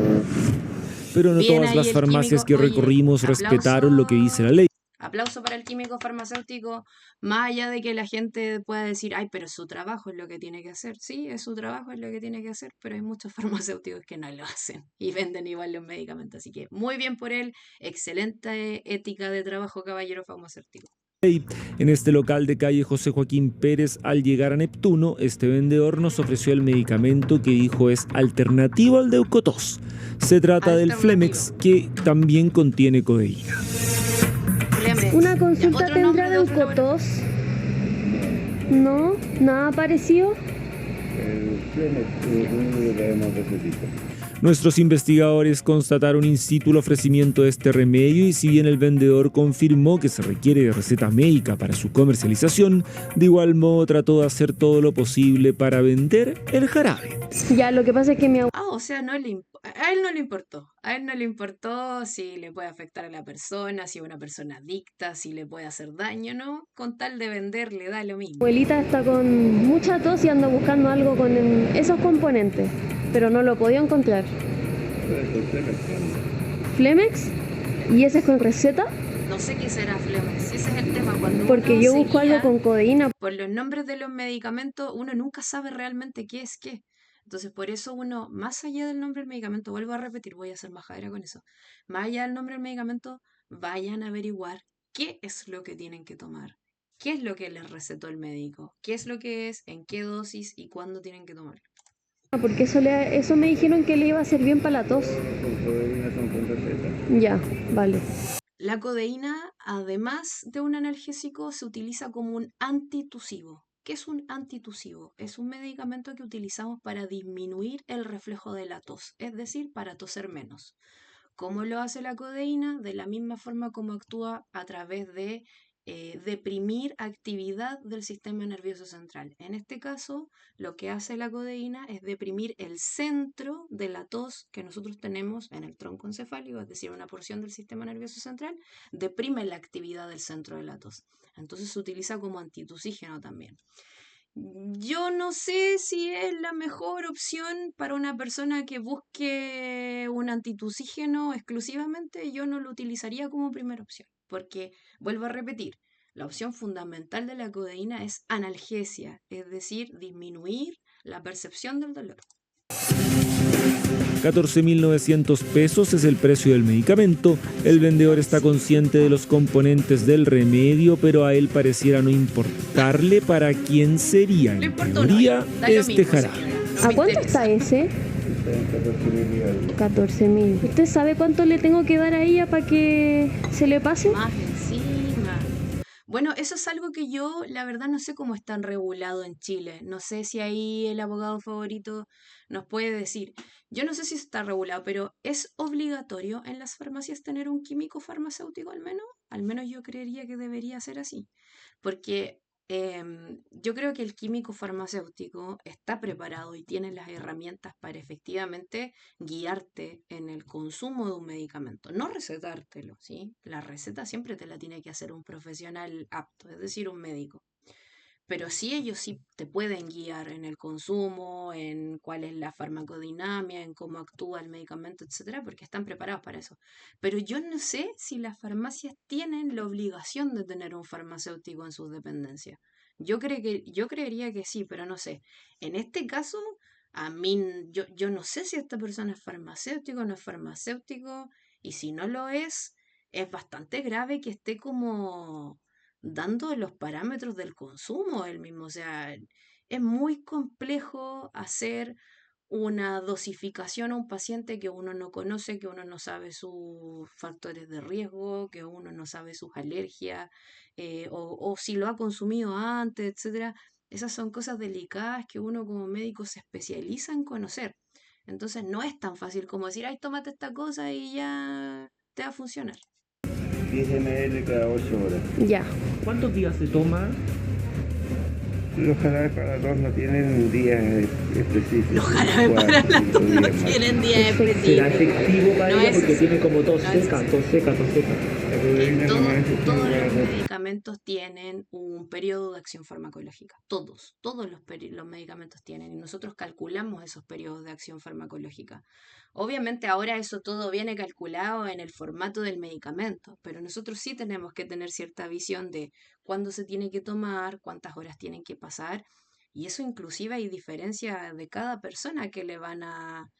B: Pero no
A: Bien
B: todas
A: ahí
B: las
A: el
B: farmacias
A: químico.
B: que recorrimos respetaron lo que dice la ley.
A: Aplauso para el químico farmacéutico, más allá de que la gente pueda decir, ay, pero su trabajo es lo que tiene que hacer. Sí, es su trabajo, es lo que tiene que hacer, pero hay muchos farmacéuticos que no lo hacen y venden igual los medicamentos. Así que muy bien por él, excelente ética de trabajo, caballero farmacéutico.
B: En este local de calle José Joaquín Pérez, al llegar a Neptuno, este vendedor nos ofreció el medicamento que dijo es alternativo al Deucotos. Se trata del Flemex, que también contiene codeína.
C: Una consulta tendrá Deucotos. No, nada parecido.
B: Nuestros investigadores constataron in situ el ofrecimiento de este remedio y si bien el vendedor confirmó que se requiere de receta médica para su comercialización, de igual modo trató de hacer todo lo posible para vender el jarabe.
C: Ya, lo que pasa es que
A: o sea, a él no le importó. A él no le importó si le puede afectar a la persona, si es una persona adicta, si le puede hacer daño, ¿no? Con tal de vender le da lo mismo.
C: abuelita está con mucha tos y anda buscando algo con esos componentes, pero no lo podía encontrar. ¿Flemex? ¿Y ese es con receta?
A: No sé qué será Flemex, ese es el tema. Cuando
C: Porque
A: uno
C: yo
A: se
C: busco algo
A: guía
C: con codeína.
A: por los nombres de los medicamentos, uno nunca sabe realmente qué es qué. Entonces, por eso uno, más allá del nombre del medicamento, vuelvo a repetir, voy a ser majadera con eso, más allá del nombre del medicamento, vayan a averiguar qué es lo que tienen que tomar, qué es lo que les recetó el médico, qué es lo que es, en qué dosis y cuándo tienen que tomarlo.
C: Porque eso me dijeron que le iba a hacer bien para la tos. Ya, vale.
A: La codeína, además de un analgésico, se utiliza como un antitusivo. ¿Qué es un antitusivo? Es un medicamento que utilizamos para disminuir el reflejo de la tos, es decir, para toser menos. ¿Cómo lo hace la codeína? De la misma forma como actúa a través de deprimir actividad del sistema nervioso central. En este caso, lo que hace la codeína es deprimir el centro de la tos que nosotros tenemos en el tronco encefálico, es decir, una porción del sistema nervioso central, deprime la actividad del centro de la tos. Entonces se utiliza como antitusígeno también. Yo no sé si es la mejor opción para una persona que busque un antitusígeno exclusivamente. Yo no lo utilizaría como primera opción, porque, vuelvo a repetir, la opción fundamental de la codeína es analgesia, es decir, disminuir la percepción del dolor.
B: 14.900 pesos es el precio del medicamento. El vendedor está consciente de los componentes del remedio, pero a él pareciera no importarle para quién sería, en teoría, este jarabe.
C: ¿A cuánto está ese? 14.000. ¿Usted sabe cuánto le tengo que dar a ella para que se le pase?
A: Más encima. Bueno, eso es algo que yo, la verdad, no sé cómo está regulado en Chile. No sé si ahí el abogado favorito nos puede decir. Yo no sé si está regulado, pero ¿es obligatorio en las farmacias tener un químico farmacéutico al menos? Al menos yo creería que debería ser así. Porque yo creo que el químico farmacéutico está preparado y tiene las herramientas para efectivamente guiarte en el consumo de un medicamento, no recetártelo, ¿sí? La receta siempre te la tiene que hacer un profesional apto, es decir, un médico. Pero sí, ellos sí te pueden guiar en el consumo, en cuál es la farmacodinámica, en cómo actúa el medicamento, etcétera, porque están preparados para eso. Pero yo no sé si las farmacias tienen la obligación de tener un farmacéutico en sus dependencias. Yo creería que sí, pero no sé. En este caso, A mí, yo no sé si esta persona es farmacéutico o no es farmacéutico, y si no lo es bastante grave que esté como dando los parámetros del consumo él mismo. O sea, es muy complejo hacer una dosificación a un paciente que uno no conoce, que uno no sabe sus factores de riesgo, que uno no sabe sus alergias, o si lo ha consumido antes, etcétera. Esas son cosas delicadas que uno como médico se especializa en conocer. Entonces no es tan fácil como decir, ay, tómate esta cosa y ya te va a funcionar.
K: 10 ml cada 8 horas.
C: Ya.
B: ¿Cuántos días se toma?
K: Los jarabes para la tos no tienen días específicos.
A: Los jarabes para la tos no tienen días
K: ¿Será
A: específicos.
K: efectivo para
A: No
K: ella?
A: es
K: Porque
A: así.
K: tiene como tos
A: No es
K: seca,
A: así.
K: tos seca, tos seca.
A: Todos los medicamentos tienen un periodo de acción farmacológica. Todos los medicamentos tienen. Y nosotros calculamos esos periodos de acción farmacológica. Obviamente ahora eso todo viene calculado en el formato del medicamento, pero nosotros sí tenemos que tener cierta visión de cuándo se tiene que tomar, cuántas horas tienen que pasar. Y eso inclusive hay diferencia de cada persona que le van a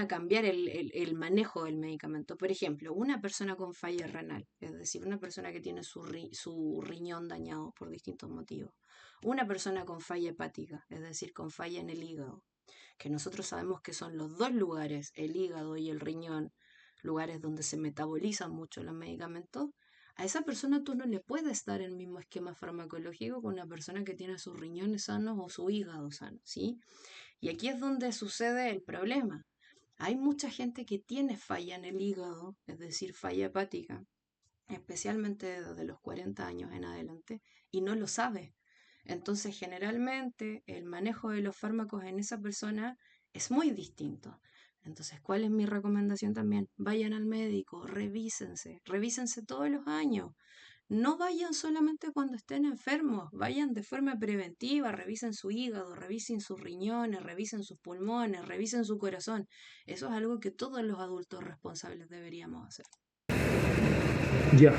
A: cambiar el manejo del medicamento. Por ejemplo, una persona con falla renal, es decir, una persona que tiene su riñón dañado por distintos motivos. Una persona con falla hepática, es decir, con falla en el hígado, que nosotros sabemos que son los dos lugares, el hígado y el riñón, lugares donde se metabolizan mucho los medicamentos. A esa persona tú no le puedes dar el mismo esquema farmacológico con una persona que tiene sus riñones sanos o su hígado sano, ¿sí? Y aquí es donde sucede el problema. Hay mucha gente que tiene falla en el hígado, es decir, falla hepática, especialmente desde los 40 años en adelante, y no lo sabe. Entonces, generalmente, el manejo de los fármacos en esa persona es muy distinto. Entonces, ¿cuál es mi recomendación también? Vayan al médico, revísense todos los años. No vayan solamente cuando estén enfermos, vayan de forma preventiva, revisen su hígado, revisen sus riñones, revisen sus pulmones, revisen su corazón. Eso es algo que todos los adultos responsables deberíamos hacer.
B: Ya.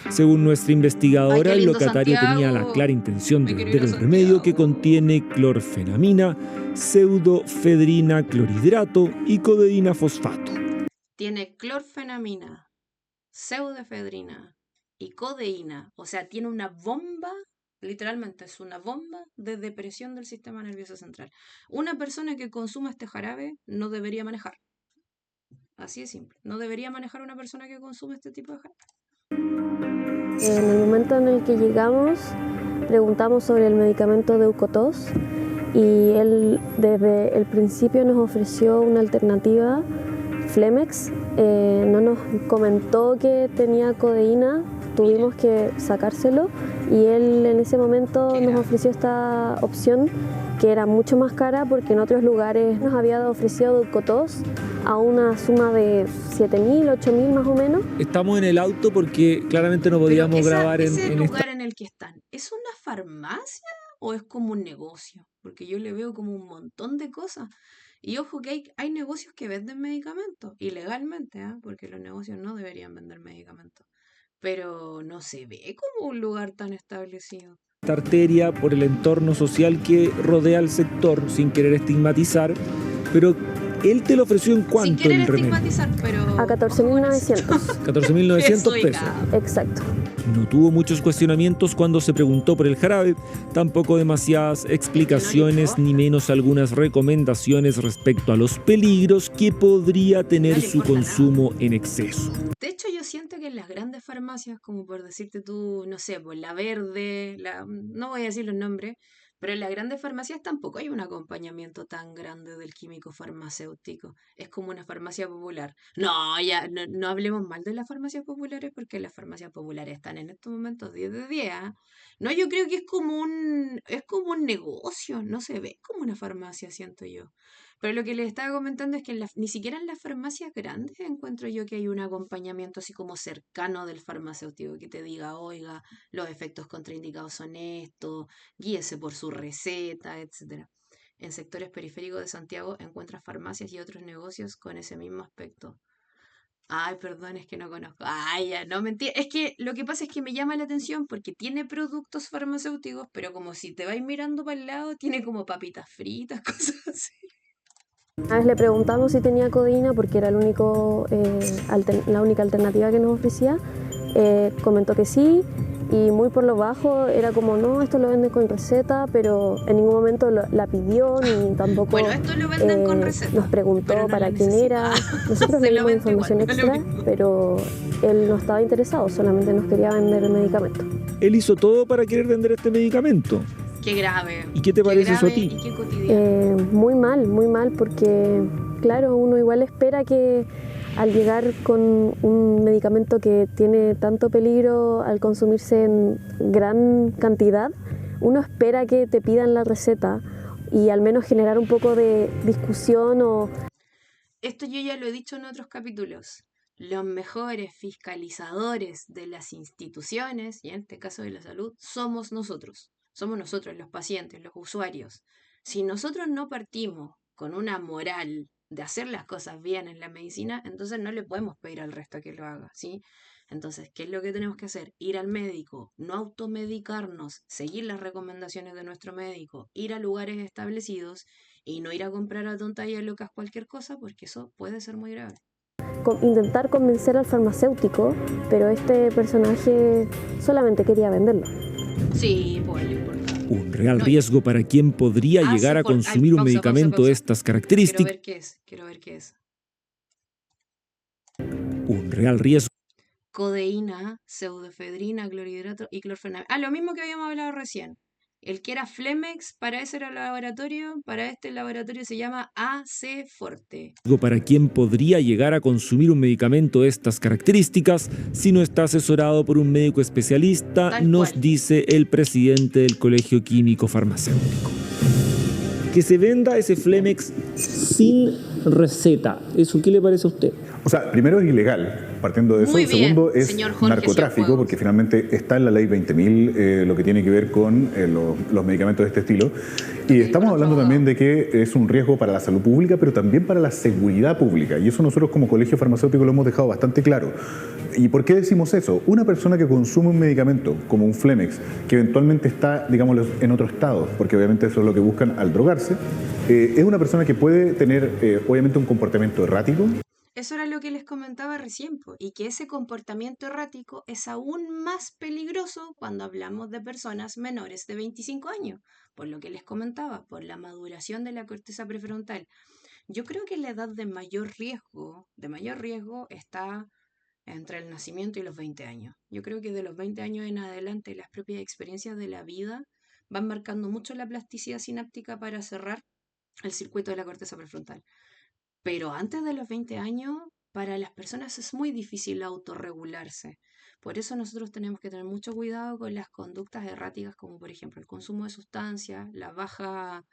B: Según nuestra investigadora,
A: Ay,
B: el
A: qué lindo
B: locatario tenía la
A: Santiago.
B: clara intención de
A: Me quiero
B: vender
A: ir a
B: el remedio que
A: Santiago.
B: contiene clorfenamina, pseudofedrina clorhidrato y codeína fosfato.
A: Tiene clorfenamina, pseudoefedrina y codeína. O sea, tiene una bomba, literalmente es una bomba de depresión del sistema nervioso central. Una persona que consuma este jarabe no debería manejar. Así de simple. No debería manejar una persona que consume este tipo de jarabe.
C: En el momento en el que llegamos, preguntamos sobre el medicamento de Eucotos y él desde el principio nos ofreció una alternativa, Flemex. No nos comentó que tenía codeína, tuvimos que sacárselo y él en ese momento nos ofreció esta opción que era mucho más cara porque en otros lugares nos había ofrecido Eucotos a una suma de 7.000, 8.000 más o menos.
B: Estamos en el auto porque claramente no podíamos grabar
A: ese
B: en
A: lugar en el que están, ¿es una farmacia o es como un negocio? Porque yo le veo como un montón de cosas. Y ojo que hay negocios que venden medicamentos, ilegalmente, ¿ah? Porque los negocios no deberían vender medicamentos. Pero no se ve como un lugar tan establecido.
B: esta arteria por el entorno social que rodea al sector, sin querer estigmatizar, pero él te lo ofreció en
A: Sin
B: cuánto
A: querer
B: el remedio.
A: estigmatizar, pero...
C: A 14.900.
B: 14.900 pesos.
C: Exacto.
B: No tuvo muchos cuestionamientos cuando se preguntó por el jarabe, tampoco demasiadas explicaciones ni menos algunas recomendaciones respecto a los peligros que podría tener su consumo en exceso.
A: De hecho, yo siento que en las grandes farmacias, como por decirte tú, no sé, pues La Verde, no voy a decir los nombres, pero en las grandes farmacias tampoco hay un acompañamiento tan grande del químico farmacéutico. Es como una farmacia popular. No, ya, no hablemos mal de las farmacias populares porque las farmacias populares están en estos momentos 10 de 10. ¿Ah? No, yo creo que es como un negocio, no se ve como una farmacia, siento yo. Pero lo que les estaba comentando es que ni siquiera en las farmacias grandes encuentro yo que hay un acompañamiento así como cercano del farmacéutico que te diga, oiga, los efectos contraindicados son estos, guíese por su receta, etcétera. En sectores periféricos de Santiago encuentras farmacias y otros negocios con ese mismo aspecto. Ay, perdón, es que no conozco. Ay, ya, no, mentira. Es que lo que pasa es que me llama la atención porque tiene productos farmacéuticos, pero como si te vais mirando para el lado, tiene como papitas fritas, cosas así.
C: Una vez le preguntamos si tenía codeína porque era la única alternativa que nos ofrecía. Comentó que sí y muy por lo bajo era como, no, esto lo venden con receta, pero en ningún momento la pidió ni tampoco
A: Bueno, esto lo venden con receta,
C: nos preguntó
A: pero no
C: para
A: la
C: quién era.
A: necesita.
C: Nosotros
A: Se
C: le
A: lo
C: dimos
A: vende
C: información
A: igual, no es lo
C: extra,
A: mismo.
C: pero él no estaba interesado, solamente nos quería vender el medicamento.
B: Él hizo todo para querer vender este medicamento.
A: Qué grave.
B: ¿Y qué te parece eso a
A: grave
B: ti?
A: y qué cotidiano.
C: Muy mal, porque claro, uno igual espera que al llegar con un medicamento que tiene tanto peligro al consumirse en gran cantidad, uno espera que te pidan la receta y al menos generar un poco de discusión o...
A: Esto yo ya lo he dicho en otros capítulos. Los mejores fiscalizadores de las instituciones, y en este caso de la salud, somos nosotros. Somos nosotros, los pacientes, los usuarios. Si nosotros no partimos con una moral de hacer las cosas bien en la medicina, entonces no le podemos pedir al resto que lo haga, ¿sí? Entonces, ¿qué es lo que tenemos que hacer? Ir al médico, no automedicarnos, seguir las recomendaciones de nuestro médico, ir a lugares establecidos y no ir a comprar a tonta y a locas cualquier cosa, porque eso puede ser muy grave.
C: Intentar convencer al farmacéutico, pero este personaje solamente quería venderlo.
A: Sí, pues lo importante.
B: Un real riesgo para quien podría llegar a consumir un medicamento de estas características.
A: Quiero ver qué es.
B: Un real riesgo.
A: Codeína, pseudoefedrina, clorhidrato y clorfenamida. Lo mismo que habíamos hablado recién. El que era Flemex, para ese era el laboratorio, para este laboratorio se llama AC Forte.
B: Para quien podría llegar a consumir un medicamento de estas características si no está asesorado por un médico especialista,
A: Tal
B: nos
A: cual.
B: dice el presidente del Colegio Químico Farmacéutico. Que se venda ese Flemex sin receta. ¿Eso qué le parece a usted?
H: O sea, primero es ilegal, partiendo de eso.
A: Muy bien,
H: Segundo es
A: señor Jorge
H: narcotráfico,
A: Cienfuegos.
H: porque finalmente está en la ley 20.000 lo que tiene que ver con los medicamentos de este estilo. Y estamos hablando también de que es un riesgo para la salud pública, pero también para la seguridad pública. Y eso nosotros como colegio farmacéutico lo hemos dejado bastante claro. ¿Y por qué decimos eso? Una persona que consume un medicamento como un Flemex, que eventualmente está, digámoslo, en otro estado, porque obviamente eso es lo que buscan al drogarse, es una persona que puede tener obviamente un comportamiento errático.
A: Eso era lo que les comentaba recién, po, y que ese comportamiento errático es aún más peligroso cuando hablamos de personas menores de 25 años, por lo que les comentaba, por la maduración de la corteza prefrontal. Yo creo que la edad de mayor riesgo está entre el nacimiento y los 20 años. Yo creo que de los 20 años en adelante las propias experiencias de la vida van marcando mucho la plasticidad sináptica para cerrar el circuito de la corteza prefrontal. Pero antes de los 20 años, para las personas es muy difícil autorregularse. Por eso nosotros tenemos que tener mucho cuidado con las conductas erráticas, como por ejemplo el consumo de sustancias, la baja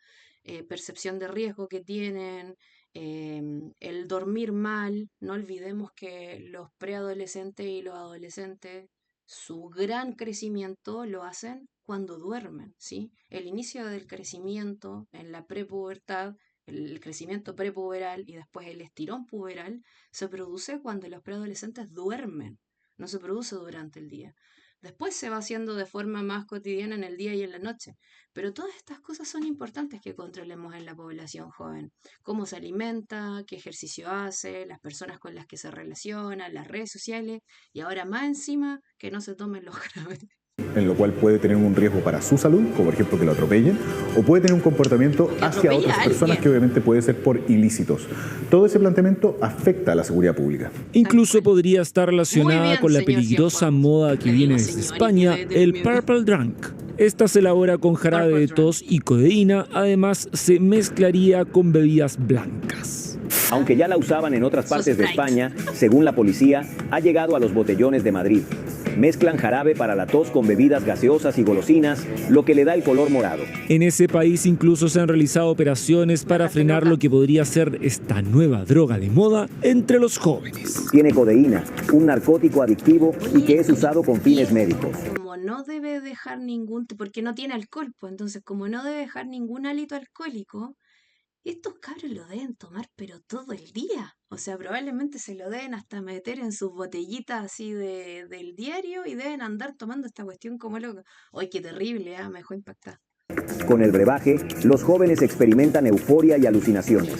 A: percepción de riesgo que tienen, el dormir mal. No olvidemos que los preadolescentes y los adolescentes, su gran crecimiento lo hacen cuando duermen, ¿sí? El inicio del crecimiento en la prepubertad, el crecimiento prepuberal y después el estirón puberal se produce cuando los preadolescentes duermen, no se produce durante el día. Después se va haciendo de forma más cotidiana en el día y en la noche. Pero todas estas cosas son importantes que controlemos en la población joven. Cómo se alimenta, qué ejercicio hace, las personas con las que se relaciona, las redes sociales y ahora más encima que no se tomen los jarabes.
H: En lo cual puede tener un riesgo para su salud, como por ejemplo que lo atropellen, o puede tener un comportamiento hacia otras personas que obviamente puede ser por ilícitos. Todo ese planteamiento afecta a la seguridad pública.
B: Incluso podría estar relacionada
A: bien,
B: con la
A: señor
B: peligrosa
A: Cienfuegos.
B: moda que
A: Le
B: viene
A: digo,
B: desde
A: señor,
B: España,
A: y que le dé
B: el
A: miedo.
B: Purple Drunk. Esta se elabora con jarabe de tos y codeína, además se mezclaría con bebidas blancas.
L: Aunque ya la usaban en otras partes de España, según la policía, ha llegado a los botellones de Madrid. Mezclan jarabe para la tos con bebidas gaseosas y golosinas, lo que le da el color morado.
B: En ese país incluso se han realizado operaciones para frenar lo que podría ser esta nueva droga de moda entre los jóvenes.
L: Tiene codeína, un narcótico adictivo y que es usado con fines médicos.
A: Como no debe dejar porque no tiene alcohol, pues entonces como no debe dejar ningún hálito alcohólico, estos cabros lo deben tomar pero todo el día. O sea, probablemente se lo deben hasta meter en sus botellitas así del diario y deben andar tomando esta cuestión como loco. ¡Ay, qué terrible! Me dejó impactada.
L: Con el brebaje, los jóvenes experimentan euforia y alucinaciones.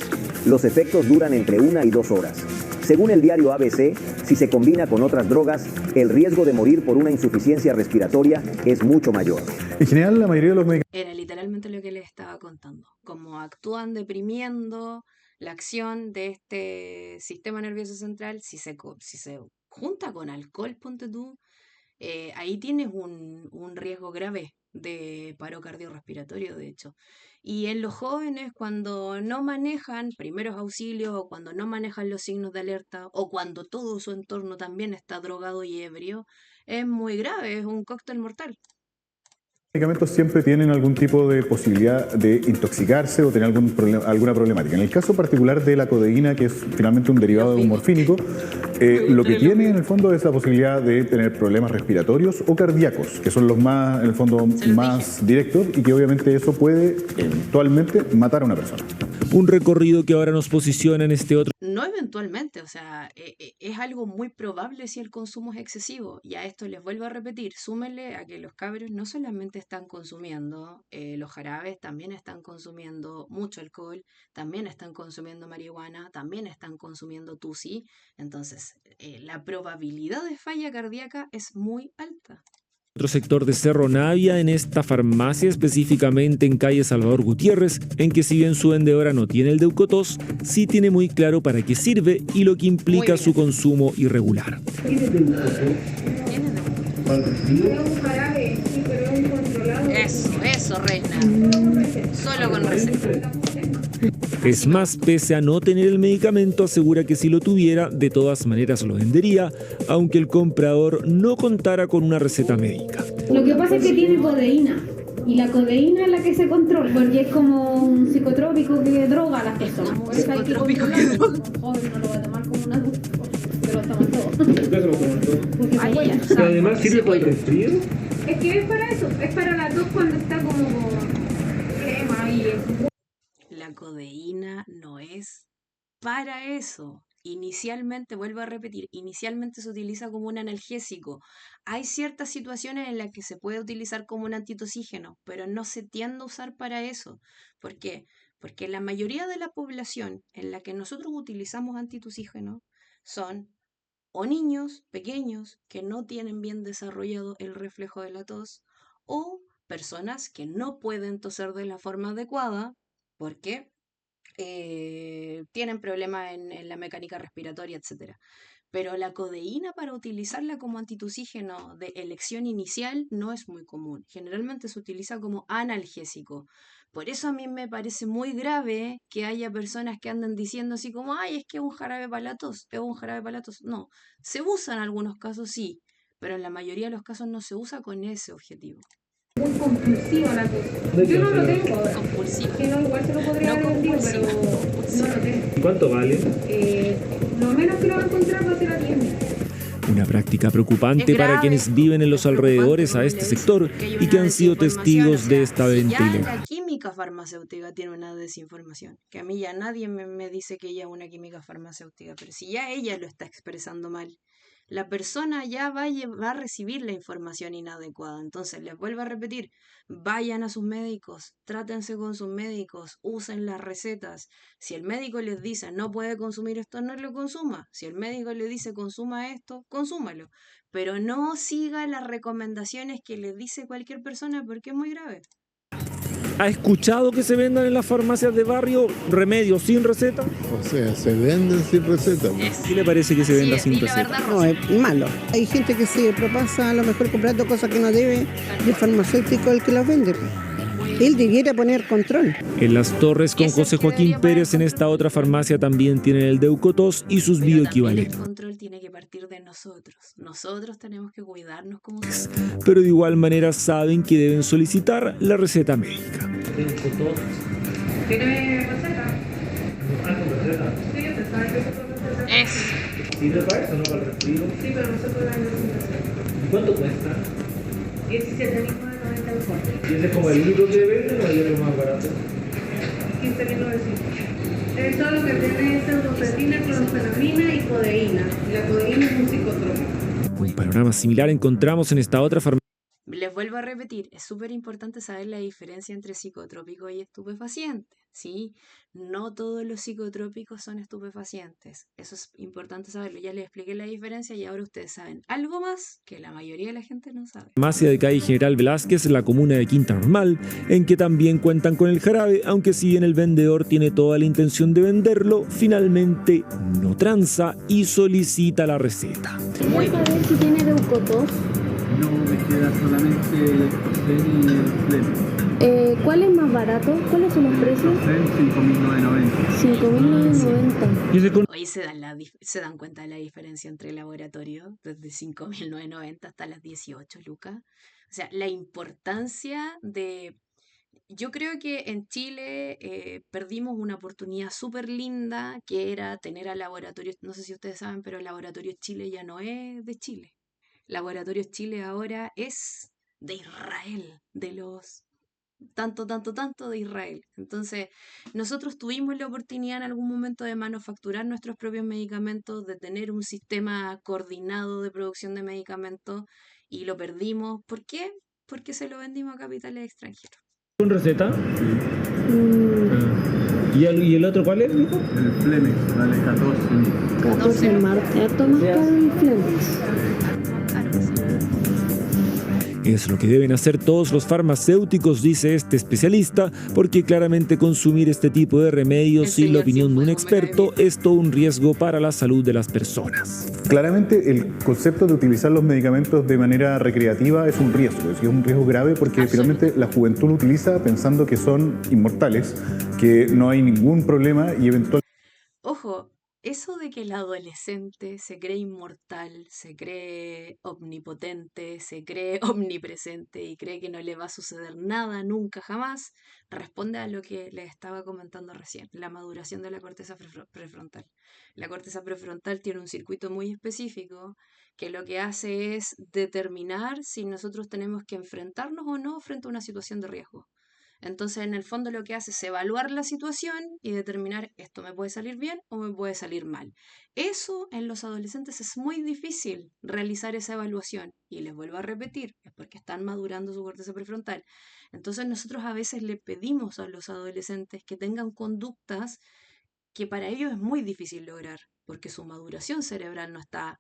L: Los efectos duran entre 1 y 2 horas. Según el diario ABC, si se combina con otras drogas, el riesgo de morir por una insuficiencia respiratoria es mucho mayor.
H: En general, la mayoría de los medicamentos...
A: Era literalmente lo que les estaba contando. Cómo actúan deprimiendo la acción de este sistema nervioso central. Si se junta con alcohol, ponte tú, ahí tienes un riesgo grave de paro cardiorrespiratorio, de hecho. Y en los jóvenes, cuando no manejan primeros auxilios o cuando no manejan los signos de alerta o cuando todo su entorno también está drogado y ebrio, es muy grave, es un cóctel mortal.
H: Los medicamentos siempre tienen algún tipo de posibilidad de intoxicarse o tener alguna problemática. En el caso particular de la codeína, que es finalmente un derivado de un morfínico, lo que tiene en el fondo es la posibilidad de tener problemas respiratorios o cardíacos, que son los más, en el fondo, más directos y que obviamente eso puede eventualmente matar a una persona.
B: Un recorrido que ahora nos posiciona en este otro...
A: No eventualmente, o sea, es algo muy probable si el consumo es excesivo. Y a esto les vuelvo a repetir, súmenle a que los cabros no solamente están consumiendo los jarabes, también están consumiendo mucho alcohol, también están consumiendo marihuana, también están consumiendo tusi. Entonces, la probabilidad de falla cardíaca es muy alta.
B: Otro sector de Cerro Navia, en esta farmacia, específicamente en calle Salvador Gutiérrez, en que si bien su vendedora no tiene el Deucotos, sí tiene muy claro para qué sirve y lo que implica su consumo irregular.
A: Eso, reina. Solo con receta.
B: Es más, pese a no tener el medicamento, asegura que si lo tuviera, de todas maneras lo vendería, aunque el comprador no contara con una receta médica.
G: Lo que pasa es que tiene codeína, y la codeína es la que se controla, porque es como un psicotrópico que droga a las personas. Por eso hay que controlarlo. Un joven no lo va a tomar como un adulto, porque lo toman todo. Porque se huele.
K: Pero además sirve para el resfrío.
G: Es que es para eso, es para la tos cuando está como crema y...
A: La codeína no es para eso. Inicialmente, vuelvo a repetir, inicialmente se utiliza como un analgésico. Hay ciertas situaciones en las que se puede utilizar como un antitosígeno, pero no se tiende a usar para eso. ¿Por qué? Porque la mayoría de la población en la que nosotros utilizamos antitosígenos son o niños pequeños que no tienen bien desarrollado el reflejo de la tos o personas que no pueden toser de la forma adecuada porque tienen problemas en la mecánica respiratoria, etc. Pero la codeína, para utilizarla como antitosígeno de elección inicial, no es muy común. Generalmente se utiliza como analgésico. Por eso a mí me parece muy grave que haya personas que anden diciendo así como, ay, es que es un jarabe para la tos, es un jarabe para la tos. No, se usa en algunos casos, sí, pero en la mayoría de los casos no se usa con ese objetivo.
G: Muy compulsivo la tos. Yo no lo tengo ahora.
A: Compulsivo.
G: Que no, igual se lo podría haber vendido, pero no lo tengo.
K: ¿Cuánto vale?
G: Lo menos que lo va a encontrar va a ser a 10.000.
B: Una práctica preocupante para quienes viven en los alrededores a este sector y que han sido testigos de esta venta ilegal.
A: La química farmacéutica tiene una desinformación, que a mí ya nadie me dice que ella es una química farmacéutica, pero si ya ella lo está expresando mal, la persona ya va a recibir la información inadecuada. Entonces, les vuelvo a repetir, vayan a sus médicos, trátense con sus médicos, usen las recetas. Si el médico les dice no puede consumir esto, no lo consuma. Si el médico le dice consuma esto, consúmalo. Pero no siga las recomendaciones que les dice cualquier persona porque es muy grave.
B: ¿Ha escuchado que se vendan en las farmacias de barrio remedios sin receta?
I: O sea, se venden sin receta.
B: ¿Qué le parece que se venda sin receta?
F: No, es malo. Hay gente que se propasa a lo mejor comprando cosas que no debe y el farmacéutico el que las vende. Él debiera poner control.
B: En Las Torres con José Joaquín Pérez, en esta otra farmacia también tienen el Deucotos y sus bioequivalentes.
A: El control tiene que partir de nosotros. Nosotros tenemos que cuidarnos como...
B: Pero de igual manera saben que deben solicitar la receta médica.
G: ¿Tiene receta? Sí, te sabe que es receta.
K: ¿Sirve para eso, no para el resfrío?
G: Sí, pero nosotros la necesitamos.
K: ¿Y cuánto cuesta?
G: 17.990 el corte.
K: ¿Y ese es como el único que venden o hay otro más barato?
G: 15.900. Es todo lo que tiene pseudoephedrina, clorfenamina y codeína. La codeína es un psicotrópico.
B: Un panorama similar encontramos en esta otra farmacia.
A: Les vuelvo a repetir, es súper importante saber la diferencia entre psicotrópico y estupefaciente, ¿sí? No todos los psicotrópicos son estupefacientes. Eso es importante saberlo. Ya les expliqué la diferencia y ahora ustedes saben algo más que la mayoría de la gente no sabe.
B: Farmacia de calle General Velázquez, en la comuna de Quinta Normal, en que también cuentan con el jarabe, aunque si bien el vendedor tiene toda la intención de venderlo, finalmente no tranza y solicita la receta.
C: ¿Puedes saber si tiene Leukotos?
E: No, me queda solamente el Fosfen y el Flem.
C: ¿Cuál es más barato? ¿Cuáles son los precios?
E: Fosfen 5.990.
C: 5.990.
A: Hoy se dan cuenta de la diferencia entre laboratorio, desde 5.990 hasta las 18 lucas. O sea, la importancia de... Yo creo que en Chile perdimos una oportunidad súper linda que era tener al laboratorio, no sé si ustedes saben, pero el laboratorio Chile ya no es de Chile. Laboratorios Chile ahora es de Israel, de los tanto de Israel. Entonces, nosotros tuvimos la oportunidad en algún momento de manufacturar nuestros propios medicamentos, de tener un sistema coordinado de producción de medicamentos y lo perdimos. ¿Por qué? Porque se lo vendimos a capitales extranjeros.
K: ¿Con receta? ¿Y el otro cuál es, mijo?
E: El Flemex, vale 14.
C: 14 más, harto más caro el Flemex.
B: Es lo que deben hacer todos los farmacéuticos, dice este especialista, porque claramente consumir este tipo de remedios, sin la opinión de un experto, es todo un riesgo para la salud de las personas.
H: Claramente el concepto de utilizar los medicamentos de manera recreativa es un riesgo grave porque finalmente la juventud lo utiliza pensando que son inmortales, que no hay ningún problema y eventualmente...
A: Ojo, eso de que el adolescente se cree inmortal, se cree omnipotente, se cree omnipresente y cree que no le va a suceder nada nunca jamás, responde a lo que les estaba comentando recién, la maduración de la corteza prefrontal. La corteza prefrontal tiene un circuito muy específico que lo que hace es determinar si nosotros tenemos que enfrentarnos o no frente a una situación de riesgo. Entonces, en el fondo lo que hace es evaluar la situación y determinar esto me puede salir bien o me puede salir mal. Eso en los adolescentes es muy difícil realizar esa evaluación. Y les vuelvo a repetir, es porque están madurando su corteza prefrontal. Entonces nosotros a veces le pedimos a los adolescentes que tengan conductas que para ellos es muy difícil lograr, porque su maduración cerebral no está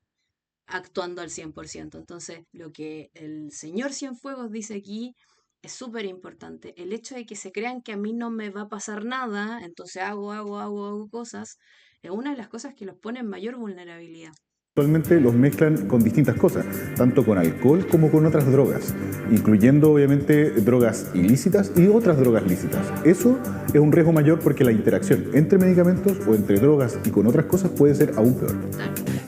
A: actuando al 100%. Entonces, lo que el señor Cienfuegos dice aquí es súper importante. El hecho de que se crean que a mí no me va a pasar nada, entonces hago cosas, es una de las cosas que los pone en mayor vulnerabilidad.
H: Actualmente los mezclan con distintas cosas, tanto con alcohol como con otras drogas, incluyendo obviamente drogas ilícitas y otras drogas lícitas. Eso es un riesgo mayor porque la interacción entre medicamentos o entre drogas y con otras cosas puede ser aún peor.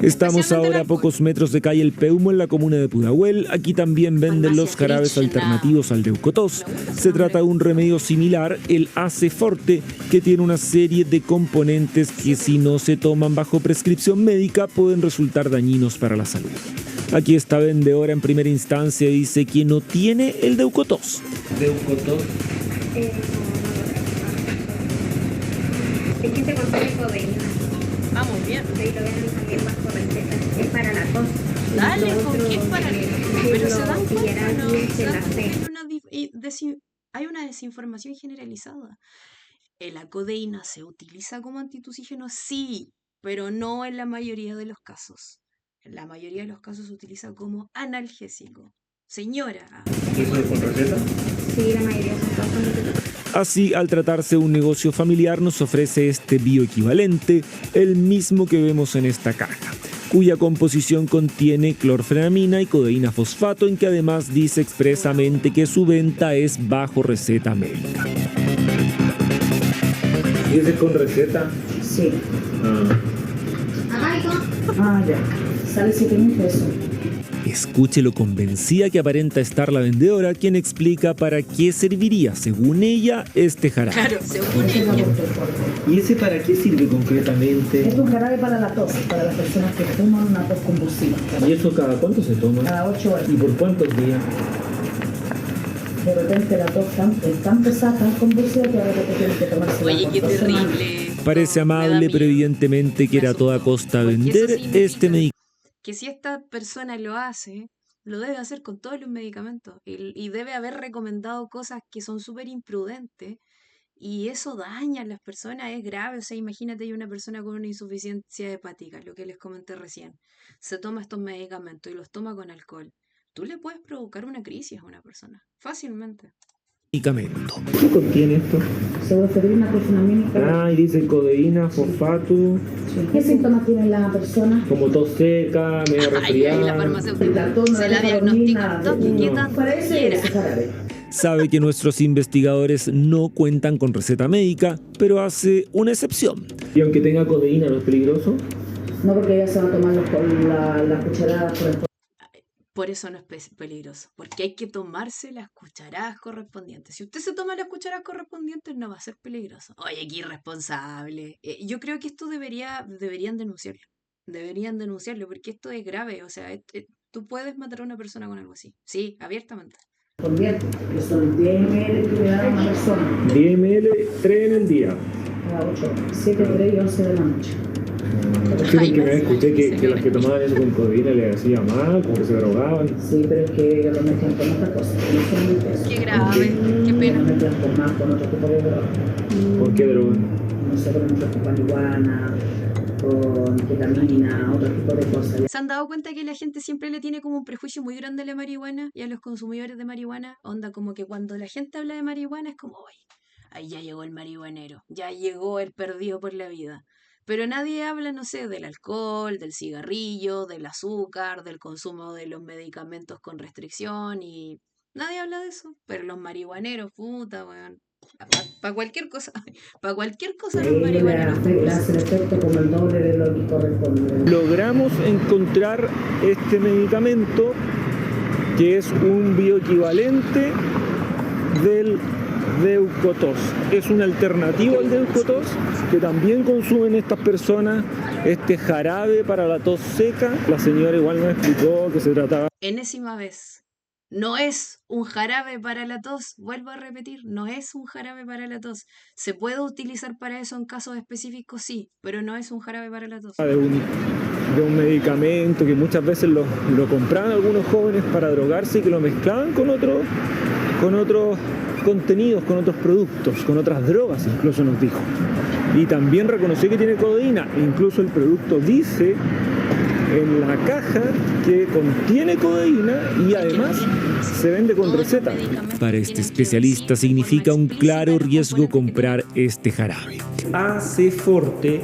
B: Estamos ahora a pocos metros de calle El Peumo, en la comuna de Pudahuel. Aquí también venden los jarabes alternativos al Leukotos. Se trata de un remedio similar, el Ace Forte, que tiene una serie de componentes que si no se toman bajo prescripción médica pueden resultar dañinos para la salud. Aquí esta vendedora en primera instancia dice que no tiene el Leukotos.
K: ¿Leukotos?
G: Es que se consume codeína.
A: Vamos bien.
G: De ahí lo venden también bajo receta. Es para la tos.
A: Dale, ¿con qué es para la tos? Pero se dan cuenta, ¿no? Hay una desinformación generalizada. ¿La codeína se utiliza como antitusígeno? Sí, pero no en la mayoría de los casos. En la mayoría de los casos se utiliza como analgésico. Señora.
K: ¿Y eso es con receta?
G: Sí, la mayoría son todas con receta.
B: Así, al tratarse de un negocio familiar, nos ofrece este bioequivalente, el mismo que vemos en esta caja, cuya composición contiene clorfenamina y codeína fosfato, en que además dice expresamente que su venta es bajo receta médica.
K: ¿Y ese es con receta?
M: Sí. Ya. Sale 7.000 pesos.
B: Escuche lo convencida que aparenta estar la vendedora, quien explica para qué serviría, según ella, este jarabe.
A: Claro, según ella.
K: ¿Y ese para qué sirve concretamente?
M: Es un jarabe para la tos, para las personas que toman una tos convulsiva.
K: ¿Y eso cada cuánto se toma?
M: Cada 8 horas.
K: ¿Y por cuántos días?
M: De repente la tos es tan pesada, tan convulsiva que ahora te tienes que tomarse.
A: Oye, qué terrible.
B: Parece amable, pero evidentemente quiere a toda costa vender este medicamento.
A: Que si esta persona lo hace, lo debe hacer con todos los medicamentos y debe haber recomendado cosas que son súper imprudentes y eso daña a las personas, es grave. O sea, imagínate hay una persona con una insuficiencia hepática, lo que les comenté recién, se toma estos medicamentos y los toma con alcohol. Tú le puedes provocar una crisis a una persona, fácilmente.
B: ¿Qué
K: contiene esto?
M: Pseudoephedrina, clofenamínica.
K: Ah, y dice codeína, fosfato.
M: ¿Qué síntomas tiene la persona?
K: Como tos seca, medio resfriada.
A: La farmacéutica se la diagnostica ¿qué tanto quiera?
B: Sabe que nuestros investigadores no cuentan con receta médica, pero hace una excepción.
K: ¿Y aunque tenga codeína no es peligroso?
M: No, porque ella se va a tomar las cucharadas correspondientes.
A: Por eso no es peligroso, porque hay que tomarse las cucharadas correspondientes. Si usted se toma las cucharadas correspondientes, no va a ser peligroso. Oye, qué irresponsable. Yo creo que esto deberían denunciarlo. Deberían denunciarlo, porque esto es grave. O sea, tú puedes matar a una persona con algo así. Sí, abiertamente.
M: Correspondientes, que son 10 ml que le da a una persona.
K: 10 ml, 3 en el día.
M: A 8, 7, 3 y 11 de la noche.
K: Sí, porque me escuché que los que tomaban eso con codeína les hacía mal, como que se drogaban.
M: Sí, pero es que ellos lo mezclan con otra cosa. No solamente eso.
A: Qué grave, qué pena.
M: Lo mezclan con otro tipo de droga.
K: ¿Con qué droga?
M: No sé, por ejemplo, con marihuana, con ketamina, otro tipo de cosas.
A: ¿Se han dado cuenta que la gente siempre le tiene como un prejuicio muy grande a la marihuana y a los consumidores de marihuana? Onda, como que cuando la gente habla de marihuana es como, "Ay, ahí ya llegó el marihuanero, ya llegó el perdido por la vida". Pero nadie habla, no sé, del alcohol, del cigarrillo, del azúcar, del consumo de los medicamentos con restricción y nadie habla de eso. Pero los marihuaneros, puta, weón. Para cualquier cosa, para cualquier cosa los marihuaneros.
M: Le hace el efecto como el doble de lo que corresponde.
B: Logramos encontrar este medicamento que es un bioequivalente del Deucotos. Es un alternativo al Deucotos que también consumen estas personas, este jarabe para la tos seca. La señora igual nos explicó que se trataba.
A: Enésima vez. No es un jarabe para la tos, vuelvo a repetir, no es un jarabe para la tos. ¿Se puede utilizar para eso en casos específicos? Sí, pero no es un jarabe para la tos.
B: De un medicamento que muchas veces lo compraban algunos jóvenes para drogarse y que lo mezclaban con otros contenidos, con otros productos, con otras drogas, incluso nos dijo. Y también reconoció que tiene codeína, incluso el producto dice en la caja que contiene codeína y además se vende con receta. Para este especialista significa un claro riesgo comprar este jarabe. AC Forte,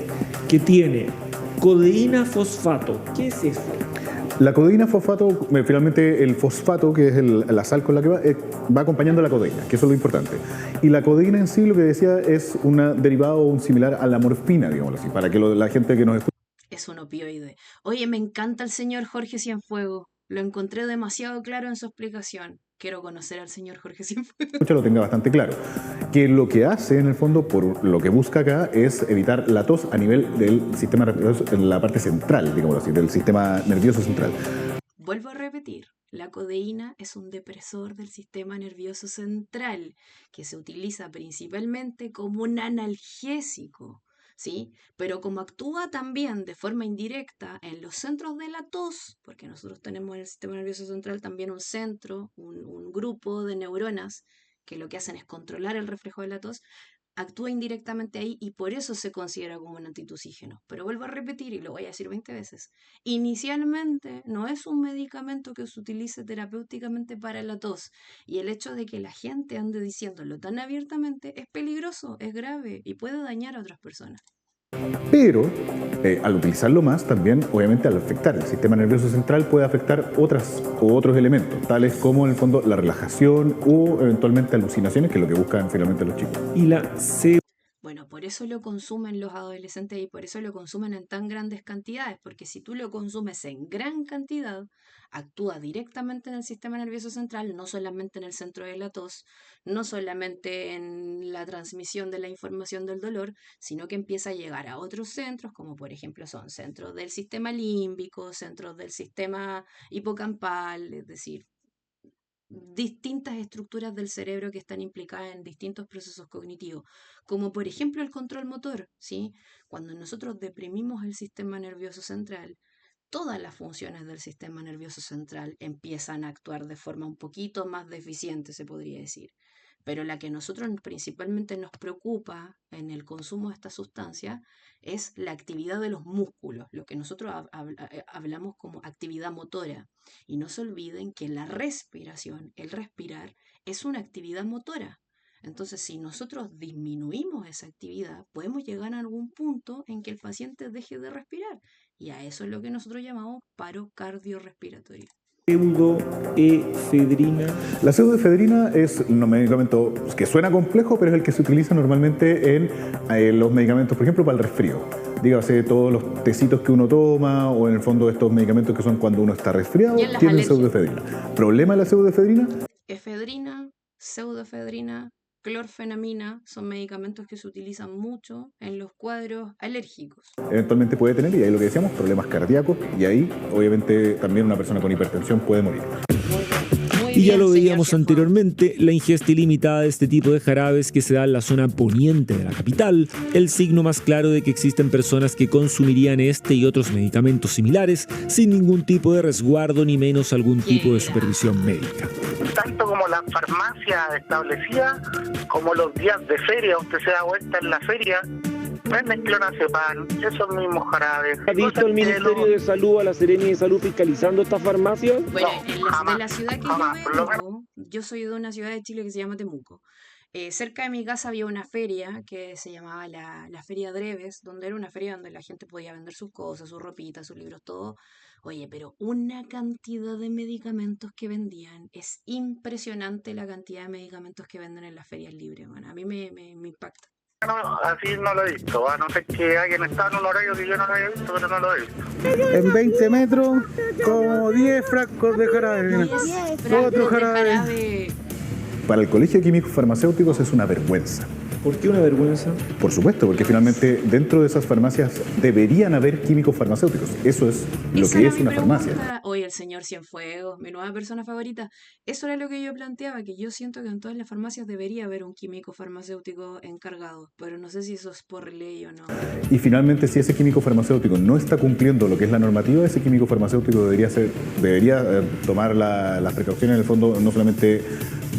B: que tiene codeína fosfato. ¿Qué es eso?
H: La codeína fosfato, finalmente el fosfato, que es la sal con la que va acompañando la codeína, que eso es lo importante. Y la codeína en sí, lo que decía, es un derivado o un similar a la morfina, digámoslo así, para que la gente que nos escucha.
A: Es un opioide. Oye, me encanta el señor Jorge Cienfuegos. Lo encontré demasiado claro en su explicación. Quiero conocer al señor Jorge Cienfuegos.
H: Lo tenga bastante claro. Que lo que hace, en el fondo, por lo que busca acá, es evitar la tos a nivel del sistema nervioso, en la parte central, digámoslo así, del sistema nervioso central.
A: Vuelvo a repetir, la codeína es un depresor del sistema nervioso central que se utiliza principalmente como un analgésico, ¿sí? Pero como actúa también de forma indirecta en los centros de la tos, porque nosotros tenemos en el sistema nervioso central también un centro, un grupo de neuronas que lo que hacen es controlar el reflejo de la tos, actúa indirectamente ahí y por eso se considera como un antitusígeno. Pero vuelvo a repetir y lo voy a decir 20 veces. Inicialmente no es un medicamento que se utilice terapéuticamente para la tos y el hecho de que la gente ande diciéndolo tan abiertamente es peligroso, es grave y puede dañar a otras personas.
H: Pero al utilizarlo más, también, obviamente, al afectar el sistema nervioso central, puede afectar otros elementos, tales como, en el fondo, la relajación o, eventualmente, alucinaciones, que es lo que buscan finalmente los chicos.
B: Y la
A: Bueno, por eso lo consumen los adolescentes y por eso lo consumen en tan grandes cantidades, porque si tú lo consumes en gran cantidad, actúa directamente en el sistema nervioso central, no solamente en el centro de la tos, no solamente en la transmisión de la información del dolor, sino que empieza a llegar a otros centros, como por ejemplo son centros del sistema límbico, centros del sistema hipocampal, es decir, distintas estructuras del cerebro que están implicadas en distintos procesos cognitivos, como por ejemplo el control motor, ¿sí? Cuando nosotros deprimimos el sistema nervioso central, todas las funciones del sistema nervioso central empiezan a actuar de forma un poquito más deficiente, se podría decir. Pero la que a nosotros principalmente nos preocupa en el consumo de esta sustancia es la actividad de los músculos, lo que nosotros hablamos como actividad motora. Y no se olviden que la respiración, el respirar, es una actividad motora. Entonces, si nosotros disminuimos esa actividad, podemos llegar a algún punto en que el paciente deje de respirar. Y a eso es lo que nosotros llamamos paro cardiorrespiratorio.
B: Pseudoefedrina.
H: La pseudoefedrina es un medicamento que suena complejo, pero es el que se utiliza normalmente en los medicamentos, por ejemplo, para el resfrío. Dígase, todos los tecitos que uno toma o en el fondo estos medicamentos que son cuando uno está resfriado, tienen pseudoefedrina. ¿Problema de la pseudoefedrina?
A: Efedrina, pseudoefedrina, clorfenamina son medicamentos que se utilizan mucho en los cuadros alérgicos.
H: Eventualmente puede tener, y ahí lo que decíamos, problemas cardíacos, y ahí obviamente también una persona con hipertensión puede morir.
B: Y ya lo veíamos anteriormente, la ingesta ilimitada de este tipo de jarabes que se da en la zona poniente de la capital, el signo más claro de que existen personas que consumirían este y otros medicamentos similares sin ningún tipo de resguardo ni menos algún tipo de supervisión médica.
J: Tanto como las farmacias establecidas, como los días de feria, usted se da vuelta en la feria, venden clonazepam, esos mismos jarabes.
K: ¿Ha visto el Ministerio de Salud a la Serenia de Salud fiscalizando estas farmacias?
A: Bueno, de la ciudad que yo vengo, yo soy de una ciudad de Chile que se llama Temuco. Cerca de mi casa había una feria que se llamaba la Feria Dreves, donde era una feria donde la gente podía vender sus cosas, sus ropitas, sus libros, todo. Oye, pero una cantidad de medicamentos que vendían, es impresionante la cantidad de medicamentos que venden en las ferias libres. Bueno, a mí me impacta.
J: No, así no lo he visto, a no ser que alguien está en un horario que yo no lo había visto, pero no lo he visto.
E: En 20 metros, como 10 frascos de jarabe. Otro jarabe.
H: Para el Colegio de Químicos Farmacéuticos es una vergüenza.
B: ¿Por qué una vergüenza?
H: Por supuesto, porque finalmente dentro de esas farmacias deberían haber químicos farmacéuticos. Eso es lo que es una farmacia.
A: Oye, el señor Cienfuegos, mi nueva persona favorita. Eso era lo que yo planteaba, que yo siento que en todas las farmacias debería haber un químico farmacéutico encargado, pero no sé si eso es por ley o no.
H: Y finalmente, si ese químico farmacéutico no está cumpliendo lo que es la normativa, ese químico farmacéutico debería tomar las precauciones, en el fondo, no solamente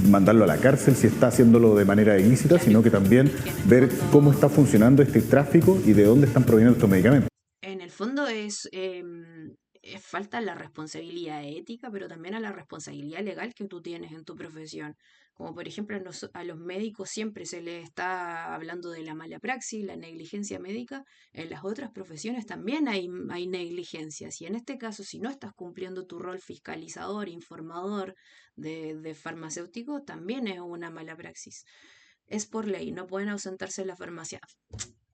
H: mandarlo a la cárcel si está haciéndolo de manera ilícita, sino que también ver cómo está funcionando este tráfico y de dónde están proveniendo estos medicamentos.
A: En el fondo es falta la responsabilidad ética, pero también a la responsabilidad legal que tú tienes en tu profesión. Como por ejemplo a los médicos siempre se les está hablando de la mala praxis, la negligencia médica. En las otras profesiones también hay negligencias. Y en este caso, si no estás cumpliendo tu rol fiscalizador, informador de farmacéutico, también es una mala praxis. Es por ley, no pueden ausentarse en la farmacia.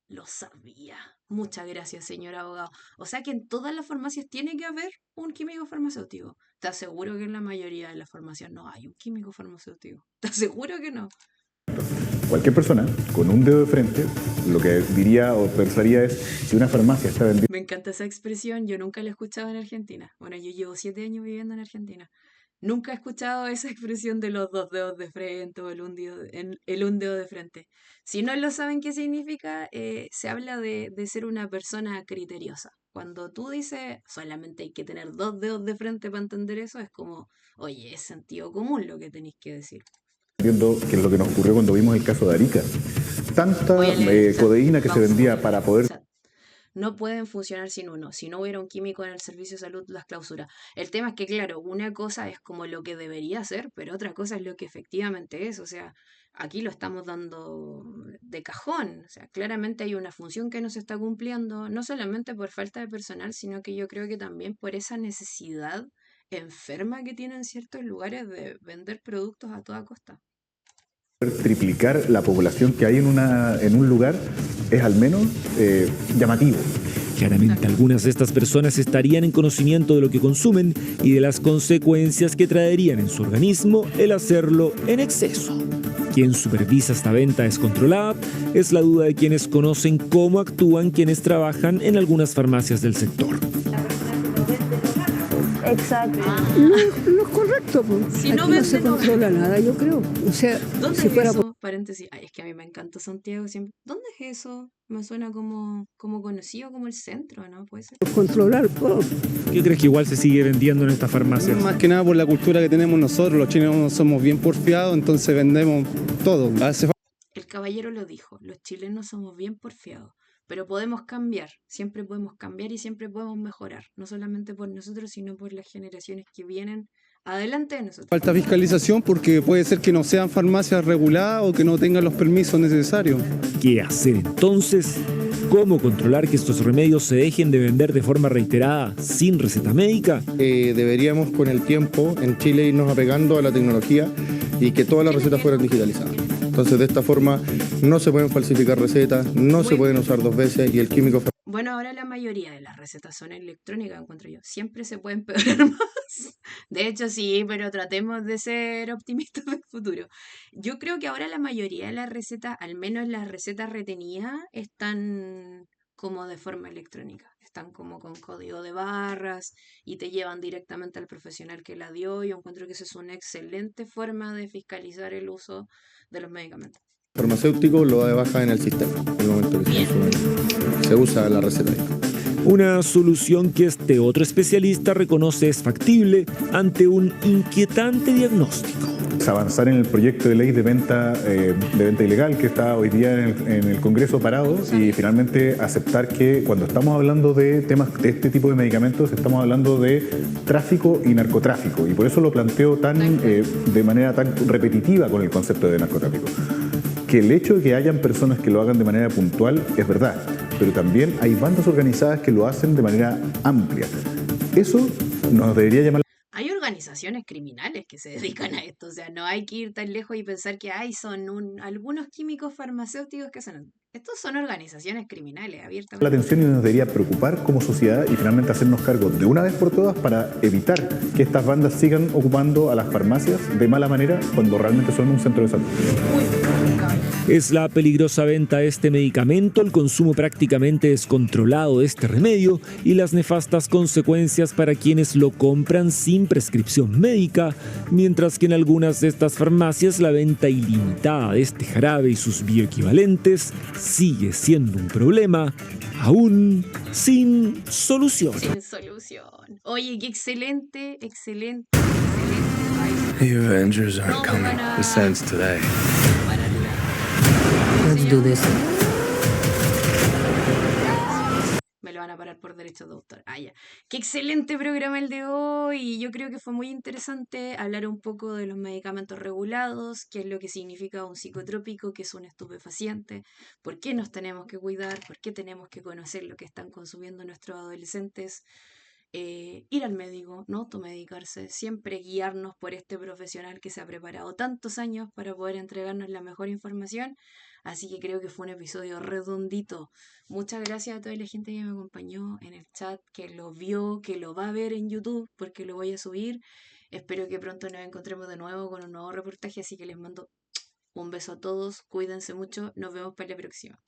A: Lo sabía. Muchas gracias, señor abogado. O sea que en todas las farmacias tiene que haber un químico farmacéutico. Te aseguro que en la mayoría de las farmacias no hay un químico farmacéutico. Te aseguro que no.
H: Cualquier persona con un dedo de frente, lo que diría o pensaría es, si una farmacia está vendiendo...
A: Me encanta esa expresión, yo nunca la he escuchado en Argentina. Bueno, yo llevo 7 años viviendo en Argentina. Nunca he escuchado esa expresión de los 2 dedos de frente o el un dedo de frente. Si no lo saben qué significa, se habla de ser una persona criteriosa. Cuando tú dices solamente hay que tener 2 dedos de frente para entender eso, es como, oye, es sentido común lo que tenéis que decir.
H: Viendo que es lo que nos ocurrió cuando vimos el caso de Arica. Tanta codeína que se vendía para poder...
A: No pueden funcionar sin uno. Si no hubiera un químico en el servicio de salud, las clausura. El tema es que, claro, una cosa es como lo que debería ser, pero otra cosa es lo que efectivamente es. O sea, aquí lo estamos dando de cajón. O sea, claramente hay una función que no se está cumpliendo, no solamente por falta de personal, sino que yo creo que también por esa necesidad enferma que tienen ciertos lugares de vender productos a toda costa.
H: Triplicar la población que hay en un lugar es al menos llamativo.
B: Claramente algunas de estas personas estarían en conocimiento de lo que consumen y de las consecuencias que traerían en su organismo el hacerlo en exceso. ¿Quién supervisa esta venta descontrolada? Es la duda de quienes conocen cómo actúan quienes trabajan en algunas farmacias del sector.
C: Exacto.
F: No es correcto, pues.
A: Si no
F: Aquí no se
A: vende, no
F: controla
A: vende.
F: nada, yo creo. O sea,
A: ¿Dónde
F: si
A: es
F: fuera
A: eso? Paréntesis. Ay, es que a mí me encanta Santiago siempre. ¿Dónde es eso? Me suena como conocido como el centro, ¿no? Puede ser.
F: por controlar, pues.
B: ¿Qué crees que igual se sigue vendiendo en estas farmacias?
D: Más que nada por la cultura que tenemos nosotros, los chilenos somos bien porfiados, entonces vendemos todo.
A: El caballero lo dijo, los chilenos somos bien porfiados, pero podemos cambiar, siempre podemos cambiar y siempre podemos mejorar, no solamente por nosotros, sino por las generaciones que vienen adelante de nosotros.
D: Falta fiscalización porque puede ser que no sean farmacias reguladas o que no tengan los permisos necesarios.
B: ¿Qué hacer entonces? ¿Cómo controlar que estos remedios se dejen de vender de forma reiterada sin receta médica?
I: Deberíamos con el tiempo en Chile irnos apegando a la tecnología y que todas las recetas fueran digitalizadas. Entonces de esta forma no se pueden falsificar recetas, no se pueden usar 2 veces y el químico...
A: Bueno, ahora la mayoría de las recetas son electrónicas, encuentro yo. Siempre se pueden empeorar más. De hecho, sí, pero tratemos de ser optimistas del futuro. Yo creo que ahora la mayoría de las recetas, al menos las recetas retenidas, están como de forma electrónica. Están como con código de barras y te llevan directamente al profesional que la dio. Yo encuentro que esa es una excelente forma de fiscalizar el uso de los medicamentos.
I: Farmacéutico lo da de baja en el sistema, en el momento que se usa la receta.
B: Una solución que este otro especialista reconoce es factible ante un inquietante diagnóstico.
H: Avanzar en el proyecto de ley de venta ilegal que está hoy día en el Congreso parado y finalmente aceptar que cuando estamos hablando de temas de este tipo de medicamentos estamos hablando de tráfico y narcotráfico y por eso lo planteo de manera tan repetitiva con el concepto de narcotráfico. Que el hecho de que hayan personas que lo hagan de manera puntual es verdad, pero también hay bandas organizadas que lo hacen de manera amplia. Eso nos debería llamar.
A: Hay organizaciones criminales que se dedican a esto, o sea, no hay que ir tan lejos y pensar que son algunos químicos farmacéuticos que son... Estos son organizaciones criminales abiertamente.
H: La atención y nos debería preocupar como sociedad y finalmente hacernos cargo de una vez por todas para evitar que estas bandas sigan ocupando a las farmacias de mala manera cuando realmente son un centro de salud.
B: Es la peligrosa venta de este medicamento, el consumo prácticamente descontrolado de este remedio y las nefastas consecuencias para quienes lo compran sin prescripción médica, mientras que en algunas de estas farmacias la venta ilimitada de este jarabe y sus bioequivalentes sigue siendo un problema, aún sin solución.
A: Sin solución. Oye, qué excelente.
N: The Avengers aren't coming. The sense today.
A: Let's do this. Me lo van a parar por derechos de autor. Ya. Qué excelente programa el de hoy. Yo creo que fue muy interesante hablar un poco de los medicamentos regulados, qué es lo que significa un psicotrópico, qué es un estupefaciente, por qué nos tenemos que cuidar, por qué tenemos que conocer lo que están consumiendo nuestros adolescentes. Ir al médico, no automedicarse, siempre guiarnos por este profesional que se ha preparado tantos años para poder entregarnos la mejor información. Así que creo que fue un episodio redondito. Muchas gracias a toda la gente que me acompañó en el chat, que lo vio, que lo va a ver en YouTube porque lo voy a subir. Espero que pronto nos encontremos de nuevo con un nuevo reportaje, así que les mando un beso a todos, cuídense mucho, nos vemos para la próxima.